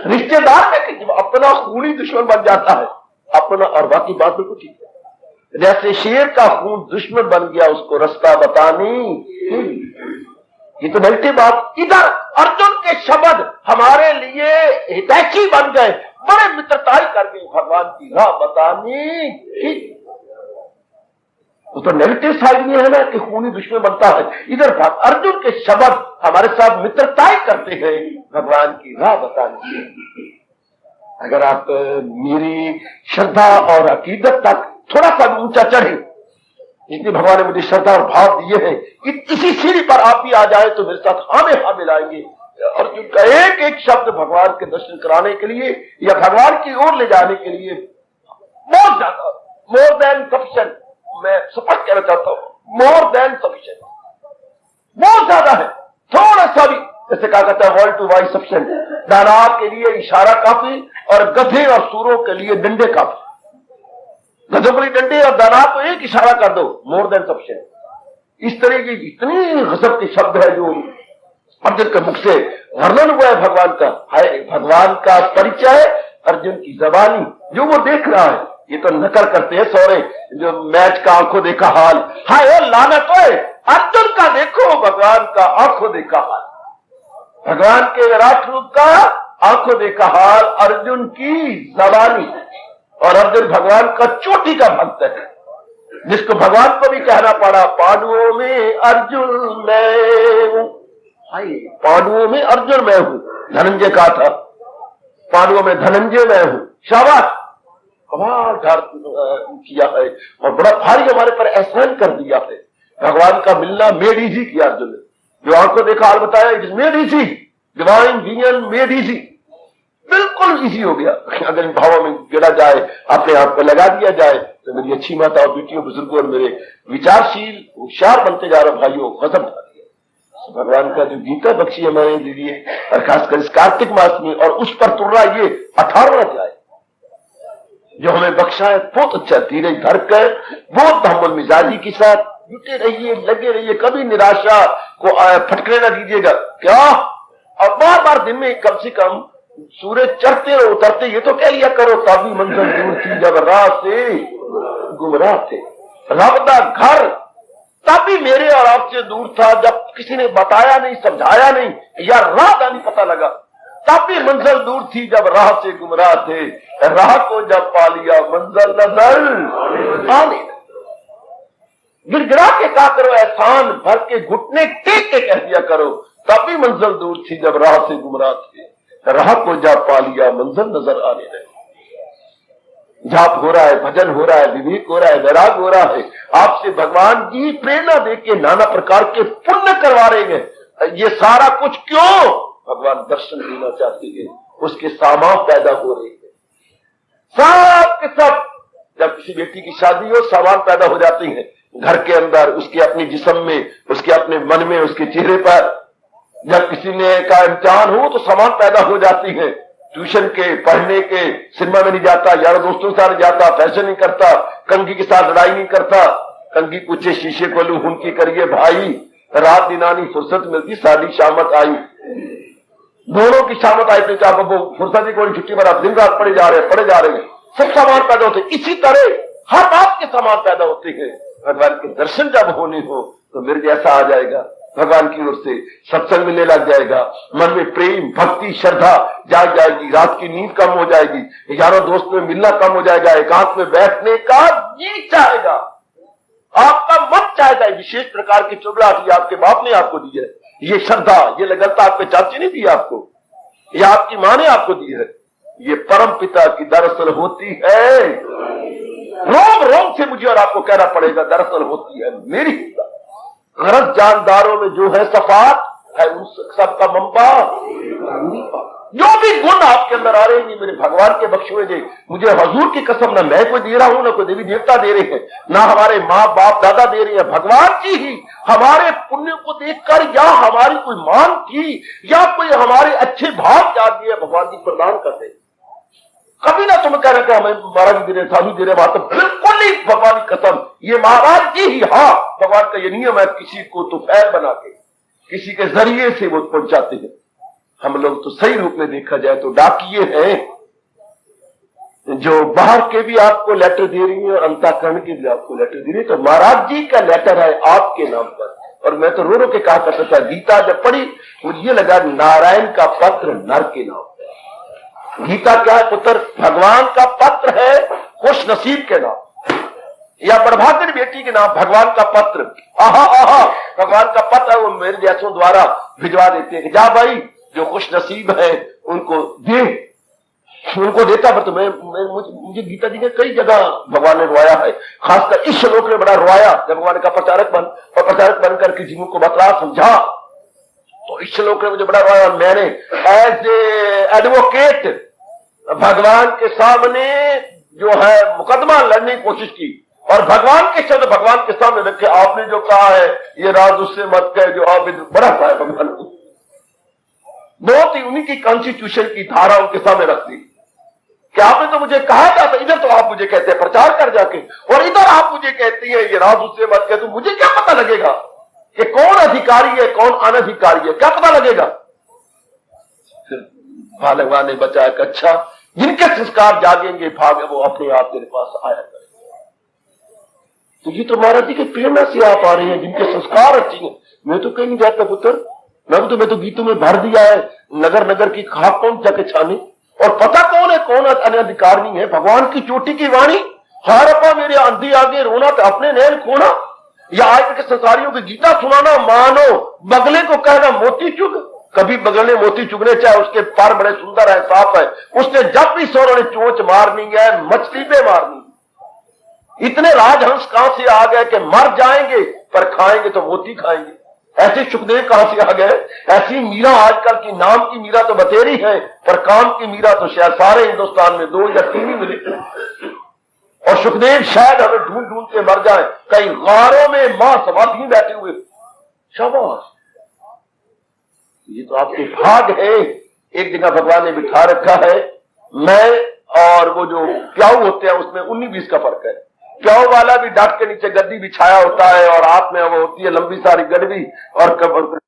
रिश्तेदार में कि जब अपना खून ही दुश्मन बन जाता है अपना, और बाकी बात बिल्कुल ठीक है। जैसे शेर का खून दुश्मन बन गया उसको रास्ता बतानी, ये तो नेगेटिव बात। इधर अर्जुन के शब्द हमारे लिए हितैषी बन गए, बड़े मित्रताई कर गए, भगवान की राह बतानी। तो नेगेटिव साइड में है ना कि खूनी दुश्मन बनता है, इधर अर्जुन के शब्द हमारे साथ मित्रताई करते हैं, भगवान की राह बतानी। अगर आप मेरी श्रद्धा और अकीदत तक थोड़ा सा ऊंचा चढ़े, इसलिए भगवान ने मुझे श्रद्धा और भाव दिए हैं, इसी सीढ़ी पर आप भी आ जाए तो मेरे साथ हाँ मिलाएंगे। अर्जुन का एक एक शब्द भगवान के दर्शन कराने के लिए या भगवान की ओर ले जाने के लिए बहुत ज्यादा, मोर देन सफिशिएंट, मैं स्पष्ट कहना चाहता हूं, मोर देन सफिशिएंट, बहुत ज्यादा है। थोड़ा सा भी, जैसे कहा कहता है वर्ल्ड टू वाई सफिशिएंट, दानव के लिए इशारा काफी और गधे और सूरों के लिए डंडे काफी। गधों के लिए डंडे और दानव को एक इशारा कर दो, मोर देन सफिशिएंट। इस तरह की इतनी गजब के शब्द है जो अर्जुन के मुख से वर्णन हुआ है भगवान का। है भगवान का परिचय अर्जुन की जबानी, जो वो देख रहा है। ये तो नकल करते हैं सौरे, जो मैच का आंखों देखा हाल, हाय वो लानत है, अर्जुन का देखो भगवान का आंखों देखा हाल, भगवान के विराट रूप का आंखों देखा हाल, अर्जुन की जबानी। और अर्जुन भगवान का चोटी का भक्त है, जिसको भगवान को भी कहना पड़ा, पांडवों में अर्जुन मैं हूं। पांडवों में अर्जुन मैं हूं, धनंजय कहा था, पांडवों में धनंजय मैं हूं। शाबाश, कमाल किया है और बड़ा भारी हमारे पर एहसान कर दिया है। भगवान का मिलना मेड इजी किया अर्जुन ने, जो आंखों देखा हाल बताया, it is made easy, divine union made easy, बिल्कुल इजी हो गया। अगर इन भावों में गिरा जाए, अपने आप को लगा दिया जाए, तो मेरी अच्छी माता और बेटियों बुजुर्गों और मेरे विचारशील होशियार बनते जा रहे भाइयों, खत्म कर दिया। भगवान का जो गीता बख्शी हमारे लिए, और खासकर इस कार्तिक मास में, और उस पर तुर्रा ये 18वां अध्याय जो हमें बख्शा है, बहुत अच्छा, धीरे धर कर, बहुत तहम्मुल मिजाजी के साथ जुटे रहिए, लगे रहिए, कभी निराशा को फटकने न दीजिएगा। क्या अब बार बार दिन में कम से कम सूरज चढ़ते और उतरते ये तो कह लिया करो, तभी मंजिल दूर थी जब राह से गुमराह थे। रब दा घर तभी मेरे और आपसे दूर था जब किसी ने बताया नहीं, समझाया नहीं, या राह का नहीं पता लगा। तभी मंजिल दूर थी जब राह से गुमराह थे। राह को जब पा लिया मंजिल नजर आने। गिड़गिड़ा के कहा करो, एहसान भर के घुटने टेक के कह दिया करो, तभी मंजिल दूर थी जब राह से गुमराह थे। राह को जब पा लिया मंजिल नजर आने लगी। जाप हो रहा है, भजन हो रहा है, विवेक हो रहा है, वैराग हो रहा है, आपसे भगवान जी प्रेरणा देके नाना प्रकार के पुण्य करवा रहे हैं। ये सारा कुछ क्यों? भगवान दर्शन देना चाहते हैं, उसके सामान पैदा हो रहे हैं। सब के सब जब किसी बेटी की शादी हो, सामान पैदा हो जाते हैं घर के अंदर, उसके अपने जिस्म में, उसके अपने मन में, उसके चेहरे पर। जब किसी ने का इम्तिहान हो तो सामान पैदा हो जाती है, ट्यूशन के, पढ़ने के, सिनेमा में नहीं जाता, यारों दोस्तों के साथ नहीं जाता, फैशन नहीं करता, कंघी के साथ लड़ाई नहीं करता। कंघी पूछे शीशे को लू हुनकी करिए भाई, रात दिनानी फुर्सत मिलती सारी शामत आई। दोनों की शामत आई तो चाहे वो फुर्सत ही कोई छुट्टी मरा, दिन रात पड़े जा रहे हैं, सब सामान पैदा होते। इसी तरह हर बात के सामान पैदा होते हैं। भगवान के दर्शन जब होने हो तो मेरे जैसा आ जाएगा, भगवान की ओर से सत्संग मिलने लग जाएगा, मन में प्रेम, भक्ति, श्रद्धा जाग जाएगी, रात की नींद कम हो जाएगी, यारों दोस्त में मिलना कम हो जाएगा, एकांत में बैठने का जी चाहेगा, आपका मन चाहेगा। विशेष प्रकार की चुगलाहट आपके बाप ने आपको दी है, ये श्रद्धा, ये लगनता आपके चाची ने दी आपको, या आपकी माँ ने आपको दी है। ये परम पिता की दरअसल होती है। रोम रोम से मुझे और आपको कहना पड़ेगा, दरअसल होती है मेरी। गरज जानदारों में जो है सफात है, उन सबका मंबा। जो भी गुण आपके अंदर आ रहे हैं मेरे भगवान के बख्शे हुए, मुझे हजूर की कसम, ना मैं कोई दे रहा हूं, ना कोई देवी देवता दे रहे हैं, ना हमारे माँ बाप दादा दे रहे हैं, भगवान जी ही हमारे पुण्य को देखकर, या हमारी कोई मान थी, या कोई हमारे अच्छे भाव जाग दिए, भगवान जी प्रदान करते। कभी ना तुम्हें कह रहे थे हमें महाराज दे रहे, साधु दे रहे, बात तो बिल्कुल ही भगवान की कसम, ये महाराज जी ही। हाँ, भगवान का ये नियम है, किसी को तो फैल बना के, किसी के जरिए से वो पहुंचाते हैं। हम लोग तो सही रूप में देखा जाए तो डाकिये हैं, जो बाहर के भी आपको लेटर दे रही है और अंतःकरण के भी आपको लेटर दे रही है। तो महाराज जी का लेटर है आपके नाम पर। और मैं तो रो रो के कहा करता था, गीता जब पढ़ी मुझे ये लगा नारायण का पत्र नर के नाम। गीता क्या है पुत्र? भगवान का पत्र है खुश नसीब के नाम, या बड़भाग्य बेटी के नाम भगवान का पत्र। आहा आहा, भगवान का पत्र वो मेरे जैसों द्वारा भिजवा देते हैं, जा भाई जो खुश नसीब है उनको दे, उनको देता। पर तो मुझे गीता जी ने कई जगह भगवान ने रोया है, खासकर इस श्लोक में बड़ा रोया जब भगवान का प्रचारक बन, और प्रचारक बनकर के जीवों को बतला समझा, तो इस श्लोक में मुझे बड़ा रोया। मैंने एज ए एडवोकेट भगवान के सामने जो है मुकदमा लड़ने की कोशिश की, और भगवान के शब्द भगवान के सामने रखे, आपने जो कहा है ये राज उससे मत कहे जो आप बड़ा है भगवान को। बहुत ही उन्हीं की कॉन्स्टिट्यूशन की धारा उनके सामने रख दी कि आपने तो मुझे कहा था, इधर तो आप मुझे कहते हैं प्रचार कर जाके, और इधर आप मुझे कहती है ये राज उससे मत कहे, तो मुझे क्या पता लगेगा कि कौन अधिकारी है कौन अनधिकारी है? क्या पता लगेगा? भगवान ने बचाया कि अच्छा जिनके संस्कार जागेंगे भाग वो अपने आप तेरे पास आया करें। तो ये तो महाराज जी के प्रेरणा से आप आ रहे हैं, जिनके संस्कार अच्छे हैं। मैं तो कहीं नहीं जाता पुत्र, मैं तो गीतों में भर दिया है, नगर नगर की खाक कौन जाके छाने, और पता कौन है कौन अनधिकार नहीं है। भगवान की चोटी की वाणी, हारपा मेरे अंधी आगे रोना तो अपने नैन खोना, या आज के संसारियों की गीता सुनाना, मानो बगले को कहना मोती चुग। कभी बगल ने मोती चुगने, चाहे उसके पर बड़े सुंदर है, साफ है, उसने जब भी सोरों ने चोंच मारनी है, मछली पे मारनी। इतने राजहंस कहां से आ गए कि मर जाएंगे पर खाएंगे तो मोती खाएंगे। ऐसे सुखदेव कहां से आ गए? ऐसी मीरा आजकल की नाम की मीरा तो बतेरी है, पर काम की मीरा तो शायद सारे हिंदुस्तान में 2 या 3 ही मिली। और सुखदेव शायद हमें ढूंढ ढूंढ के मर जाए, कई गारों में मां समाधि बैठे हुए। शाबाश, ये तो आपके भाग है। एक जगह भगवान ने बिठा रखा है, मैं और वो जो प्याऊ होते हैं उसमें 19-20 का फर्क है। प्याऊ वाला भी डाट के नीचे गद्दी बिछाया होता है और हाथ में वो होती है लंबी सारी गड़वी और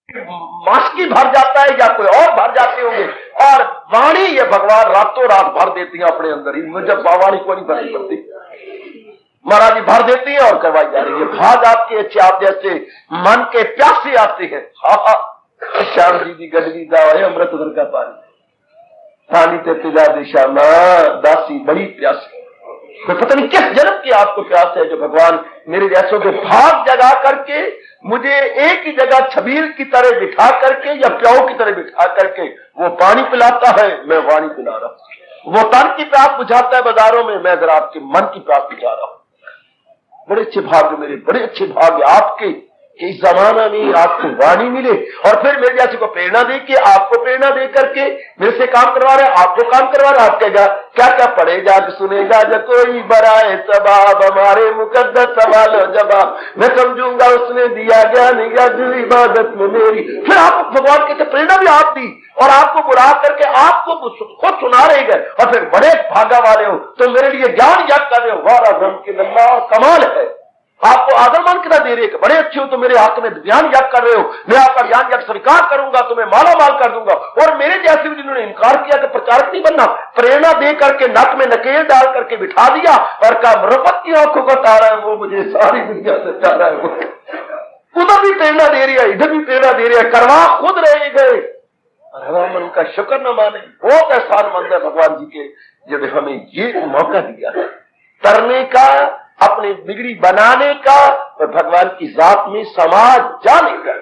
मास्की भर जाता है या कोई और भर जाते होंगे। और वाणी ये भगवान रातों रात भर देती है अपने अंदर ही। मुझे वाणी को नहीं भरनी पड़ती, महाराज जी भर देती है और करवाई जा रही है। भाग आपके अच्छे आप जैसे मन के प्यासे आते हैं। श्याम जी की गडवी दावा है अमृत भर का पानी ते पिला दिशा में दासी बड़ी प्यासी। तो पता नहीं किस जन्म की आपको प्यास है जो भगवान मेरे जैसों के भाग जगा करके मुझे एक ही जगह छबील की तरह बिठा करके या प्याऊ की तरह बिठा करके वो पानी पिलाता है, मैं वाणी पिला रहा हूं। वो तन की प्यास बुझाता है बाजारों में, मैं जरा आपके मन की प्यास बुझा रहा हूं। बड़े अच्छे भाग्य मेरे, बड़े अच्छे भाग्य आपके कि इस जमाना में आपको वाणी मिले और फिर मेरे जैसे को प्रेरणा दे के आपको प्रेरणा दे करके मेरे से काम करवा रहे, आपको काम करवा रहे। आप कहेगा क्या क्या पढ़ेगा सुनेगा जब कोई बराए सबाब हमारे मुकद्दस सवाल जवाब मैं समझूंगा उसने दिया ज्ञान या इबादत में मेरी। फिर आप भगवान कहते प्रेरणा भी आप दी और आपको बुरा करके आपको खुद सुना रहे गए और फिर बड़े भागा वाले हो तो मेरे लिए ज्ञान याद कर रहे हो। वारा ब्रह्म के लल्ला कमाल है। आपको आदरमान कितना दे रहे बड़े अच्छे हो तो मेरे हाथ में ज्ञान याद कर रहे हो। मैं आपका ज्ञान याद स्वीकार करूंगा तुम्हें माला माल कर दूंगा। और मेरे जैसे भी जिन्होंने इनकार किया कि प्रचारक नहीं बनना, प्रेरणा दे करके नक में नकेल डाल करके बिठा दिया और कहा मरपत की आंखों का तारा है वो मुझे सारी दुनिया से प्यारा है। वो उधर भी प्रेरणा दे रही है इधर भी प्रेरणा दे रही है, करवा खुद रहे गए। हम उनका शुक्र न माने, बहुत एहसान मंद है भगवान जी के जब हमें ये मौका दिया है करने का, अपनी बिगड़ी बनाने का और भगवान की जात में समाज जाने का।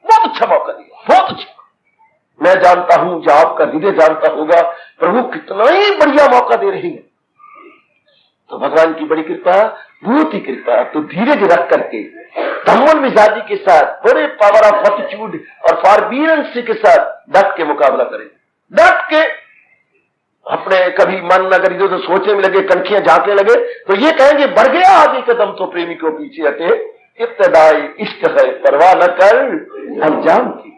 बहुत अच्छा मौका दिया, बहुत अच्छा। मैं जानता हूं जो आपका हृदय जानता होगा प्रभु कितना ही बढ़िया मौका दे रही है। तो भगवान की बड़ी कृपा, बहुत ही कृपा। तो धीरज रख करके धम्मन मिजाजी के साथ बड़े पावर ऑफ फॉर्टिट्यूड और फॉरबीरेंस के साथ डट के मुकाबला करें। डट के अपने कभी मन अगर इधर उधर सोचने में लगे, कनखियां झांकने लगे तो ये कहेंगे बढ़ गया आगे कदम तो प्रेमी को पीछे हटे। इब्तदाई इश्क है परवाह न कर अंजाम की,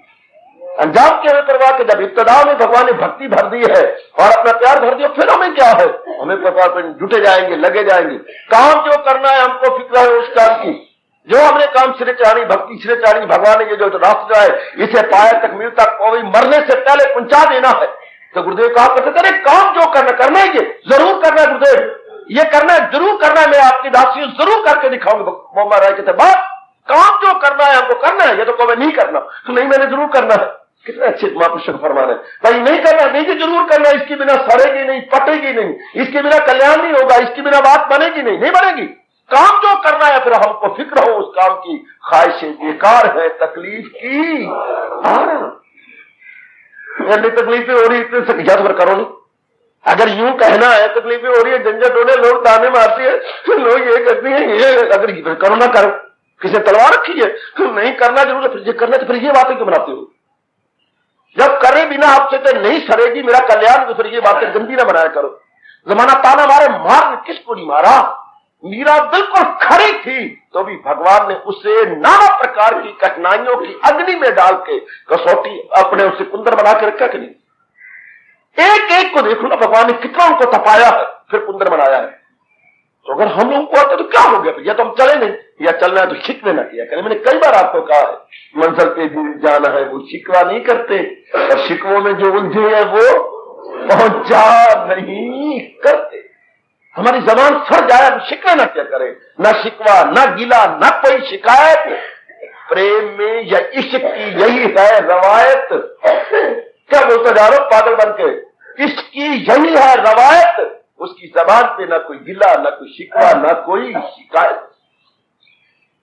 अंजाम की हमें परवाह के। जब इब्तदा में भगवान ने भक्ति भर दी है और अपना प्यार भर दिया फिर हमें क्या है, हमें पता पर जुटे जाएंगे, लगे जाएंगे। काम जो करना है हमको फिक्र है उस काम की, जो हमने काम सिरे चढ़ानी, भक्ति सिरे चढ़ानी। भगवान ने ये जो रास्ता है इसे पाया तक मिलता कोई मरने से पहले पहुंचा देना है। तो गुरुदेव कहा करते थे काम जो करना है ये जरूर करना है गुरुदेव, ये करना है जरूर करना है, मैं आपकी दासी जरूर करके दिखाऊंगा। मोहम्मद राय कहते बात काम जो करना है हमको करना है, ये तो कभी नहीं करना तो नहीं मैंने जरूर करना है। कितने अच्छे महापुरुष का फरमान है भाई, नहीं करना नहीं कि जरूर करना, इसके बिना सड़ेगी नहीं, पटेगी नहीं, इसके बिना कल्याण नहीं होगा, इसके बिना बात बनेगी नहीं, नहीं बनेगी। काम जो करना है फिर हमको फिक्र हो उस काम की, ख्वाहिशें बेकार है तकलीफ की आराम। तकलीफें हो रही इतने से याद करो नहीं। अगर यूं कहना है तकलीफें हो रही है, झंझट हो रही है, लोग ताने मारते हैं, लोग ये कहते हैं ये अगर करो ना करो, किसी तलवार रखी है नहीं करना जरूर है, फिर ये करना तो फिर ये बातें क्यों बनाते हो? जब करे बिना आपसे तो नहीं सरेगी मेरा कल्याण, तो फिर ये बातें गंदी ना बनाया करो। जमाना ताना मारे, मार किसको नहीं मारा, मीरा बिल्कुल खड़ी थी तो भी भगवान ने उसे नाना प्रकार की कठिनाइयों की अग्नि में डाल के कसौटी अपने उसे कुंदर बना के रखा कि नहीं। एक एक को देखो ना भगवान ने कितना उनको तपाया है फिर कुंदर बनाया है। तो अगर हम लोगों को आते तो क्या हो गया, या तो हम चले नहीं, या चलना है तो शिकवे ना किया करें। मैंने कई बार आपको कहा है मंजिल पे भी जाना है वो शिकवा नहीं करते, और शिकवों में जो उलझे है वो पहुंचा नहीं करते। हमारी जबान सड़ जाए हम शिकवा ना क्या करें, ना शिकवा ना गिला ना कोई शिकायत। प्रेम में या इश्क की यही है रवायत। क्या बोलते जा रहे हो पागल बन के, इश्क की यही है रवायत। उसकी जबान पे ना कोई गिला ना कोई शिकवा ना कोई शिकायत।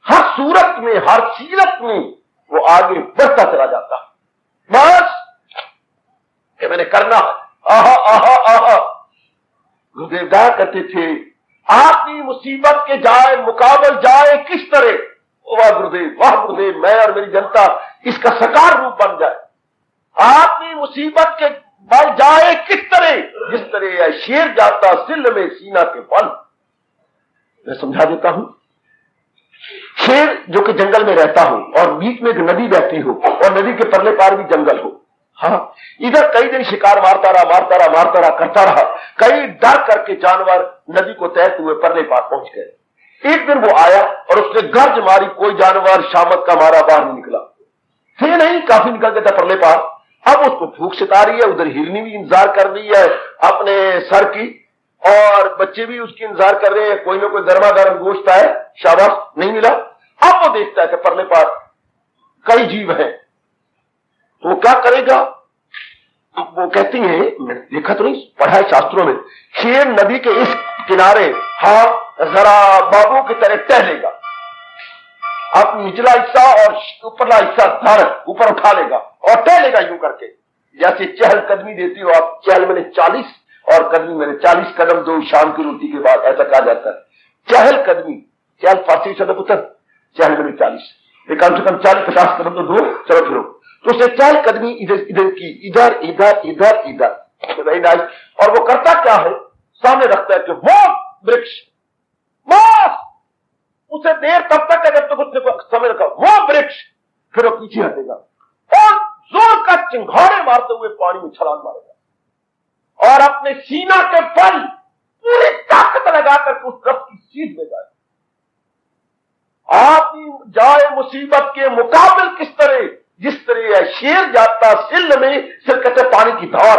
हर सूरत में हर सीरत में वो आगे बढ़ता चला जाता। बस कि मैंने करना आहा आहा आहा। गुरुदेव कहा करते थे आपकी मुसीबत के जाए मुकाबल जाए किस तरह। वाह गुरुदेव वाह गुरुदेव, मैं और मेरी जनता इसका साकार रूप बन जाए। आपकी मुसीबत के बल जाए किस तरह, जिस तरह शेर जाता सिल में सीना के बल। मैं समझा देता हूं, शेर जो कि जंगल में रहता हो और बीच में एक नदी बहती हो और नदी के परले पार भी जंगल हो, हाँ, इधर कई दिन शिकार मारता रहा करता रहा। कई डर करके जानवर नदी को तैरते हुए परले पार पहुंच गए। एक दिन वो आया और उसने गर्ज मारी, कोई जानवर शामत का मारा बाहर नहीं निकला। थे नहीं, काफी निकल गया था परले पार। अब उसको भूख सता रही है, उधर हिरनी भी इंतजार कर रही है अपने सर की, और बच्चे भी उसकी इंतजार कर रहे हैं, कोई ना कोई गर्मा गर्म गोश्त है, शाबाश, नहीं मिला। अब वो देखता है कि परले पार कई जीव हैं, तो वो क्या करेगा? वो कहती है, मैंने देखा तो नहीं, पढ़ा है शास्त्रों में, शेर नदी के इस किनारे हाँ जरा बाबू की तरह टहलेगा, आप निचला हिस्सा और ऊपरला हिस्सा धर ऊपर उठा लेगा और टहलेगा यूं करके, जैसे चहल कदमी देती हो आप। चहल मैंने 40 और कदमी मैंने 40 कदम दो शाम की रोटी के बाद, ऐसा कहा जाता है। चहल कदमी, चहल फारसी शब्द पुत्र, चहल मैंने 40, कम से कम 40-50 कदम तो दो, चलो फिरो। तो उसने चहल कदमी इधर इधर की, इधर इधर इधर इधर, वेरी नाइस। और वो करता क्या है, सामने रखता है कि वो वृक्ष, बस उसे देर तब तक है जब तक उसने समय रखा, वो वृक्ष, फिर वो पीछे हटेगा और जोर का चिंघाड़े मारते हुए पानी में छलांग मारेगा और अपने सीना के बल पूरी ताकत लगाकर उस रफ की सीध में जाए। आप जाए मुसीबत के मुकाबले किस तरह, जिस तरह शेर जाता सिल में, सिर कहते पानी की धार,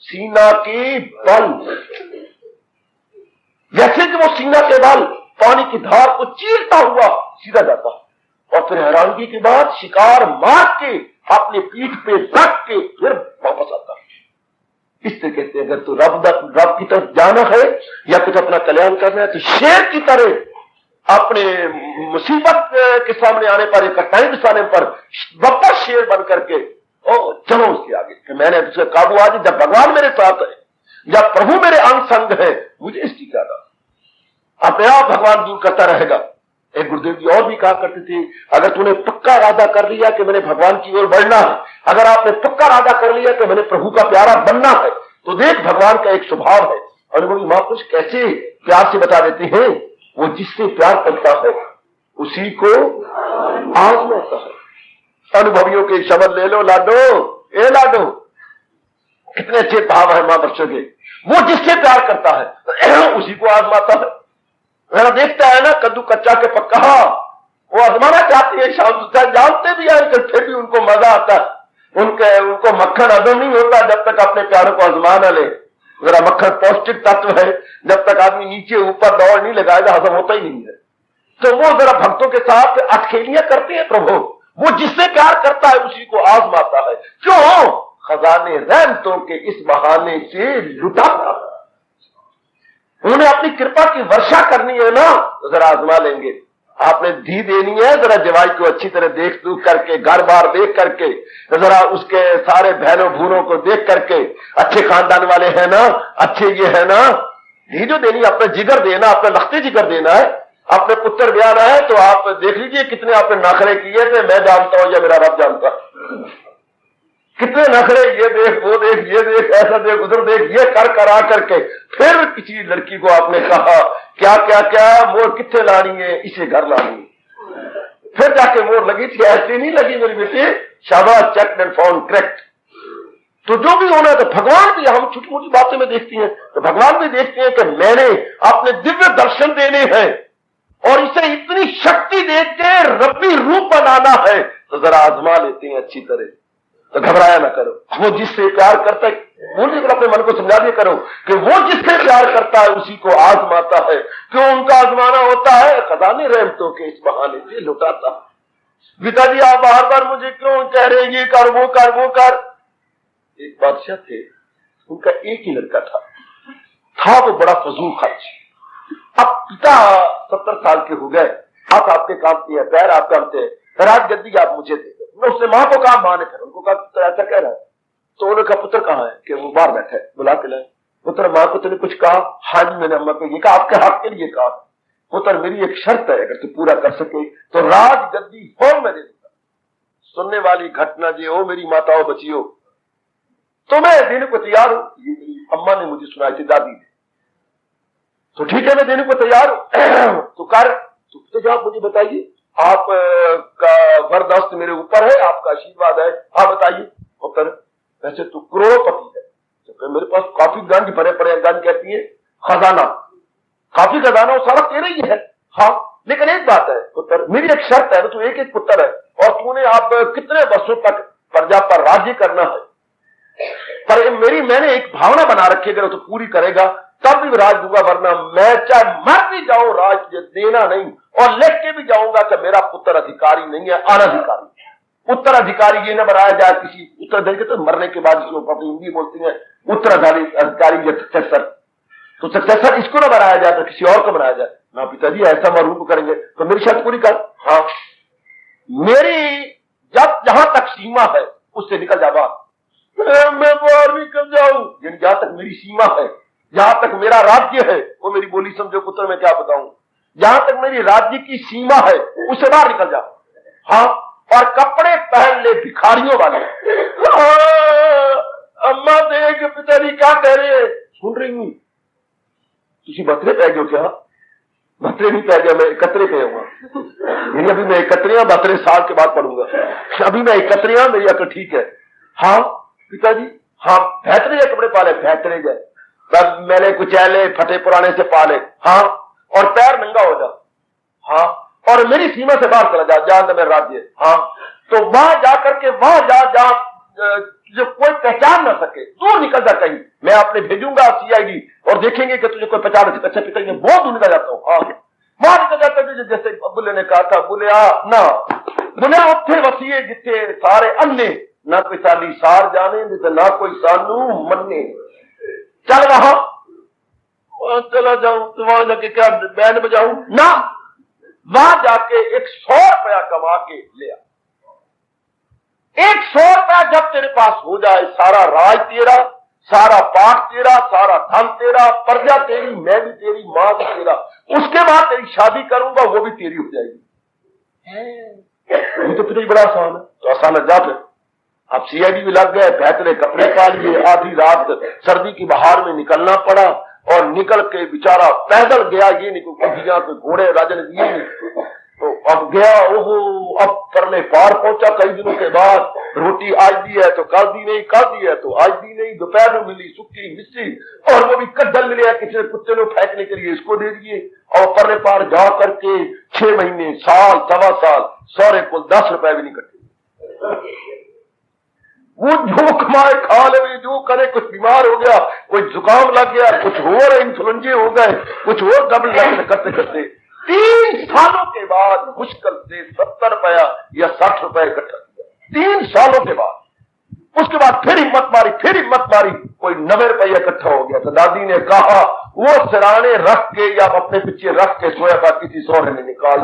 सीना के बल, जैसे कि वो सीना के बल पानी की धार को चीरता हुआ सीधा जाता और फिर हैरानगी के बाद शिकार मार के अपनी पीठ पे रख के फिर वापस आता। इस तरह कहते हैं, अगर तो रब की तरफ जाना है या कुछ अपना कल्याण करना है तो शेर की तरह अपने मुसीबत के सामने आने पर, एक कठिनाई के सामने पर वापस शेर बन करके चलो उसके आगे कि मैंने उसका काबू आज, जब भगवान मेरे साथ है, जब प्रभु मेरे अंग संग है, मुझे इसकी क्या डर, अपने आप भगवान दूर करता रहेगा। एक गुरुदेव जी और भी कहा करते थे, अगर तूने पक्का इरादा कर लिया कि मैंने भगवान की ओर बढ़ना है, अगर आपने पक्का इरादा कर लिया कि मैंने प्रभु का प्यारा बनना है, तो देख भगवान का एक स्वभाव है। अनुभवी महापुरुष कैसे प्यार से बता देते हैं, वो जिससे प्यार करता है उसी को आजमाता है। अनुभवियों के शब्द ले लो लाडो, ए लाडो, कितने अच्छे भाव है महापुरुषों के। वो जिससे प्यार करता है उसी को आजमाता है। मेरा देखता है ना, कद्दू कच्चा के पक्का, वो आजमाना चाहती है, शाम जानते भी है, फिर भी उनको मजा आता है। उनको मक्खन हजम नहीं होता जब तक अपने प्यारों को आजमा न ले। जरा मक्खन पौष्टिक तत्व है, जब तक आदमी नीचे ऊपर दौड़ नहीं लगाएगा हजम होता ही नहीं है। तो वो जरा भक्तों के साथ अटखेलियां करते हैं प्रभु, वो जिससे प्यार करता है उसी को आजमाता है। क्यों? खजाने रहमतों के इस बहाने से लुटाता है। उन्हें अपनी कृपा की वर्षा करनी है ना, तो जरा आजमा लेंगे। आपने धी देनी है, जरा जवाई को अच्छी तरह देख दूख करके, घर बार देख करके, जरा उसके सारे बहनों भूनों को देख करके, अच्छे खानदान वाले हैं ना, अच्छे ये है ना, धी जो देनी, अपने जिगर देना, अपने लखते जिगर देना है, अपने पुत्र ब्याना है। तो आप देख लीजिए कितने आपने नखरे किए थे, मैं जानता हूं या मेरा रब जानता, कितने नखरे, ये देख वो देख ये देख ऐसा देख उधर देख, ये कर करा करके फिर किसी लड़की को आपने कहा क्या क्या क्या मोर कितने लानी है, इसे घर लानी है। फिर जाके मोर लगी थी, ऐसी नहीं लगी मेरी बेटी, शाबाश, चेक एंड फाउंड करेक्ट। तो जो भी होना है, तो भगवान भी, हम छोटी मोटी बातें में देखती हैं तो भगवान भी देखते हैं कि मैंने अपने दिव्य दर्शन देने हैं और इसे इतनी शक्ति देके रब्बी रूप बनाना है, तो जरा आजमा लेते हैं अच्छी तरह। तो घबराया ना करो, वो जिससे प्यार करता है, बोलिए अपने मन को समझा दिया करो कि वो जिससे प्यार करता है उसी को आजमाता है। क्यों उनका आजमाना होता है? खजाने रहमतों के इस बहाने से लुटाता है। पिताजी आप बार बार मुझे क्यों कह रहे हैं ये कर वो कर वो कर। एक बादशाह थे, उनका एक ही लड़का था वो बड़ा फजूल खर्च। अब पिता 70 साल के हो गए, आप आपके काम किए, पैर आप काम थे, राज गद्दी आप मुझे दे। उसने मां को कहा, मां ने फिर उनको कहा पुत्र ऐसा कह रहा है, तो उन्होंने कहा पुत्र कहाँ है कि वो बाहर बैठा है, बुला के लाए। पुत्र मां को तुमने कुछ कहा? हाँ जी मैंने अम्मा को ये कहा, आपके हक के लिए कहा। पुत्र मेरी एक शर्त है, अगर तू पूरा कर सके तो राज गद्दी फोन में दे दूंगा। सुनने वाली घटना जी हो मेरी माताओं बचियो, तो मैं देने को तैयार हूं। ये मेरी अम्मा ने मुझे सुनाई थी, दादी ने। तो ठीक है मैं देने को तैयार हूं। तो कर, तो आप मुझे बताइए, आपका वरदस्त मेरे ऊपर है, आपका आशीर्वाद है, आप बताइए। पुत्र वैसे तू करोड़पति है। तो मेरे पास काफी गंज भरे पड़े हैं। गंज कहती है खजाना, काफी खजाना, वो सारा तेरा ही है। हाँ, लेकिन एक बात है पुत्र, मेरी एक शर्त है, तू एक एक पुत्र है और तूने आप कितने वर्षों तक प्रजा पर राज्य करना है, पर मैंने एक भावना बना रखी, अगर तो पूरी करेगा तब भी राज दूंगा, वरना मैं चाहे मर भी जाऊं राज देना नहीं, और लिख के भी जाऊंगा कि मेरा पुत्र अधिकारी नहीं है, अनधिकारी। उत्तराधिकारी ये न बनाया जाए किसी उत्तराधिकारी, तो मरने के बाद इसको अपनी हिंदी बोलती है उत्तराधिकारी या सक्सेसर, तो सक्सेसर इसको न बनाया जाए तो किसी और को बनाया जाए ना। पिताजी ऐसा मरूप करेंगे तो मेरी शर्त पूरी कर। हाँ, मेरी जब जहां तक सीमा है उससे निकल जा बात, मैं बाहर भी कर जाऊं, जहां तक मेरी सीमा है, जहां तक मेरा राज्य है, वो मेरी बोली समझो पुत्र, मैं क्या बताऊं, जहां तक मेरी राज्य की सीमा है उससे बाहर निकल जा। हाँ, और कपड़े पहन ले भिखारियों वाले। अम्मा देख पिताजी क्या कह रहे हैं, सुन रही हूं। तुझे बतरे पै गयो क्या? बतरे नहीं पै गया, मैं एकत्रे पे हुआ, यानी अभी मैं एकत्रियां बतरे साल के बाद पढ़ूंगा, अभी मैं एकत्रियां, मेरी अकल ठीक है। हाँ पिताजी, हाँ बेहतरे कपड़े पाले, बेहतरे जाए, मैंने कुचैले फटे पुराने से पाले। हाँ, और पैर नंगा हो जा। हाँ, और मेरी सीमा से बाहर चला जा, जहां मेरा राज्य। हाँ, तो वहां जाकर के वहां जा जहां जो कोई पहचान ना सके, दूर निकल जा कहीं, मैं अपने भेजूंगा सीआईडी और देखेंगे कि तुझे कोई पहचान सके। अच्छा पिताजी, मैं बहुत दूर निकल जाता हूँ। हाँ, वहां निकल जाता हूँ, जैसे बुल्ले ने कहा था, बुलिया ना बुलिया उत्थे वसीए जिथे सारे अन्ने, ना कोई साली सार जाने ना कोई सानू मन्ने। चल रहा चला जाऊं तो वहां जाके क्या बैंड बजाऊं ना, वहां जाके 100 रुपया कमा के ले आ। 100 रुपया जब तेरे पास हो जाए, सारा राज तेरा, सारा पाठ तेरा, सारा धन तेरा, प्रजा तेरी, मैं भी तेरी, मां भी तेरा, उसके बाद तेरी शादी करूंगा, वो भी तेरी हो जाएगी। ये तो पिताजी बड़ा आसान है। तो आसान है, जा फिर। अब सीआईडी भी लग गए, बेहतरे कपड़े पा लिए, आधी रात सर्दी की बहार में निकलना पड़ा, और निकल के बेचारा पैदल गया, ये नहीं कोई घोड़े राजा ने दिए नहीं, तो अब गया, ओहो, अब करने पार पहुंचा। कई दिनों के बाद रोटी आज दी है तो कल दी नहीं, कल दी है तो आज दी नहीं, दोपहर में मिली सूखी मिस्सी, और वो भी कद्दल मिले, किसी ने कुत्ते ने फेंकने के लिए इसको दे दिए, और परले पार जा करके 6 महीने, साल, सवा साल, सौरे को 10 रुपए भी नहीं कटे। वो जो कमाए खा ले, जो करे, कुछ बीमार हो गया, कोई जुकाम लग गया, कुछ और इन्फ्लुएंजे हो गए, कुछ और डबल करते करते 3 सालों के बाद मुश्किल से 70 रुपया या 60 रुपए इकट्ठा किया। 3 सालों के बाद, उसके बाद फिर हिम्मत मारी, कोई 90 रुपया इकट्ठा हो गया। तो दादी ने कहा, वो सिराने रख के या अपने पीछे रख के सोया था, किसी सोने ने निकाल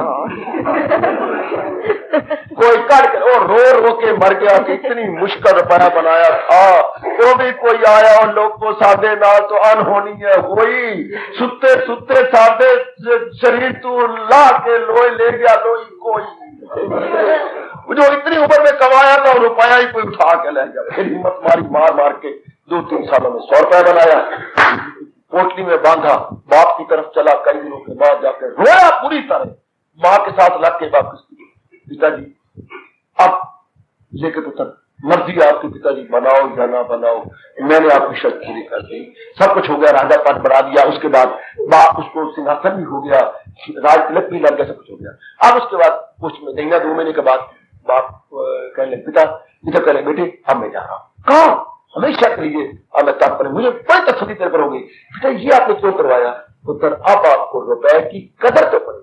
कोई कट के, और रो के मर गया कि इतनी मुश्किल रुपया बनाया था, तो भी कोई आया और लोग को सादे नाल तो अनहोनी है हुई, सुते सुते सादे शरीर तू ला के लोई ले गया, लोई कोई जो इतनी उम्र में कमाया था रुपया ही कोई उठा के ले गया। फिर हिम्मत मार मार के 2-3 सालों में 100 रुपया बनाया, पोटली में बांधा, बाप की तरफ चला। कई दिनों के बाद जाकर रोया पूरी तरह, मां के साथ लग के वापस। पिताजी अब लेके पुत्र, मर्जी आपके पिताजी, बनाओ या ना बनाओ, मैंने आपकी शर्त पूरी कर दी, सब कुछ हो गया, राजा पद बढ़ा दिया, उसके बाद बाप उसको सिंहासन भी हो गया, राज तिलक भी लग गया, सब कुछ हो गया। अब उसके बाद कुछ महीना 2 महीने के बाद बाप कहने पिता कह रहे, बेटे अब मैं जा रहा हूं। कहा? हमेशा करिए, अब मैं तब पर मुझे बड़ी तसल्ली तेरे पर होगी। बेटा ये आपने क्यों करवाया? पुत्र अब आपको रुपए की कदर तो पड़ेगी।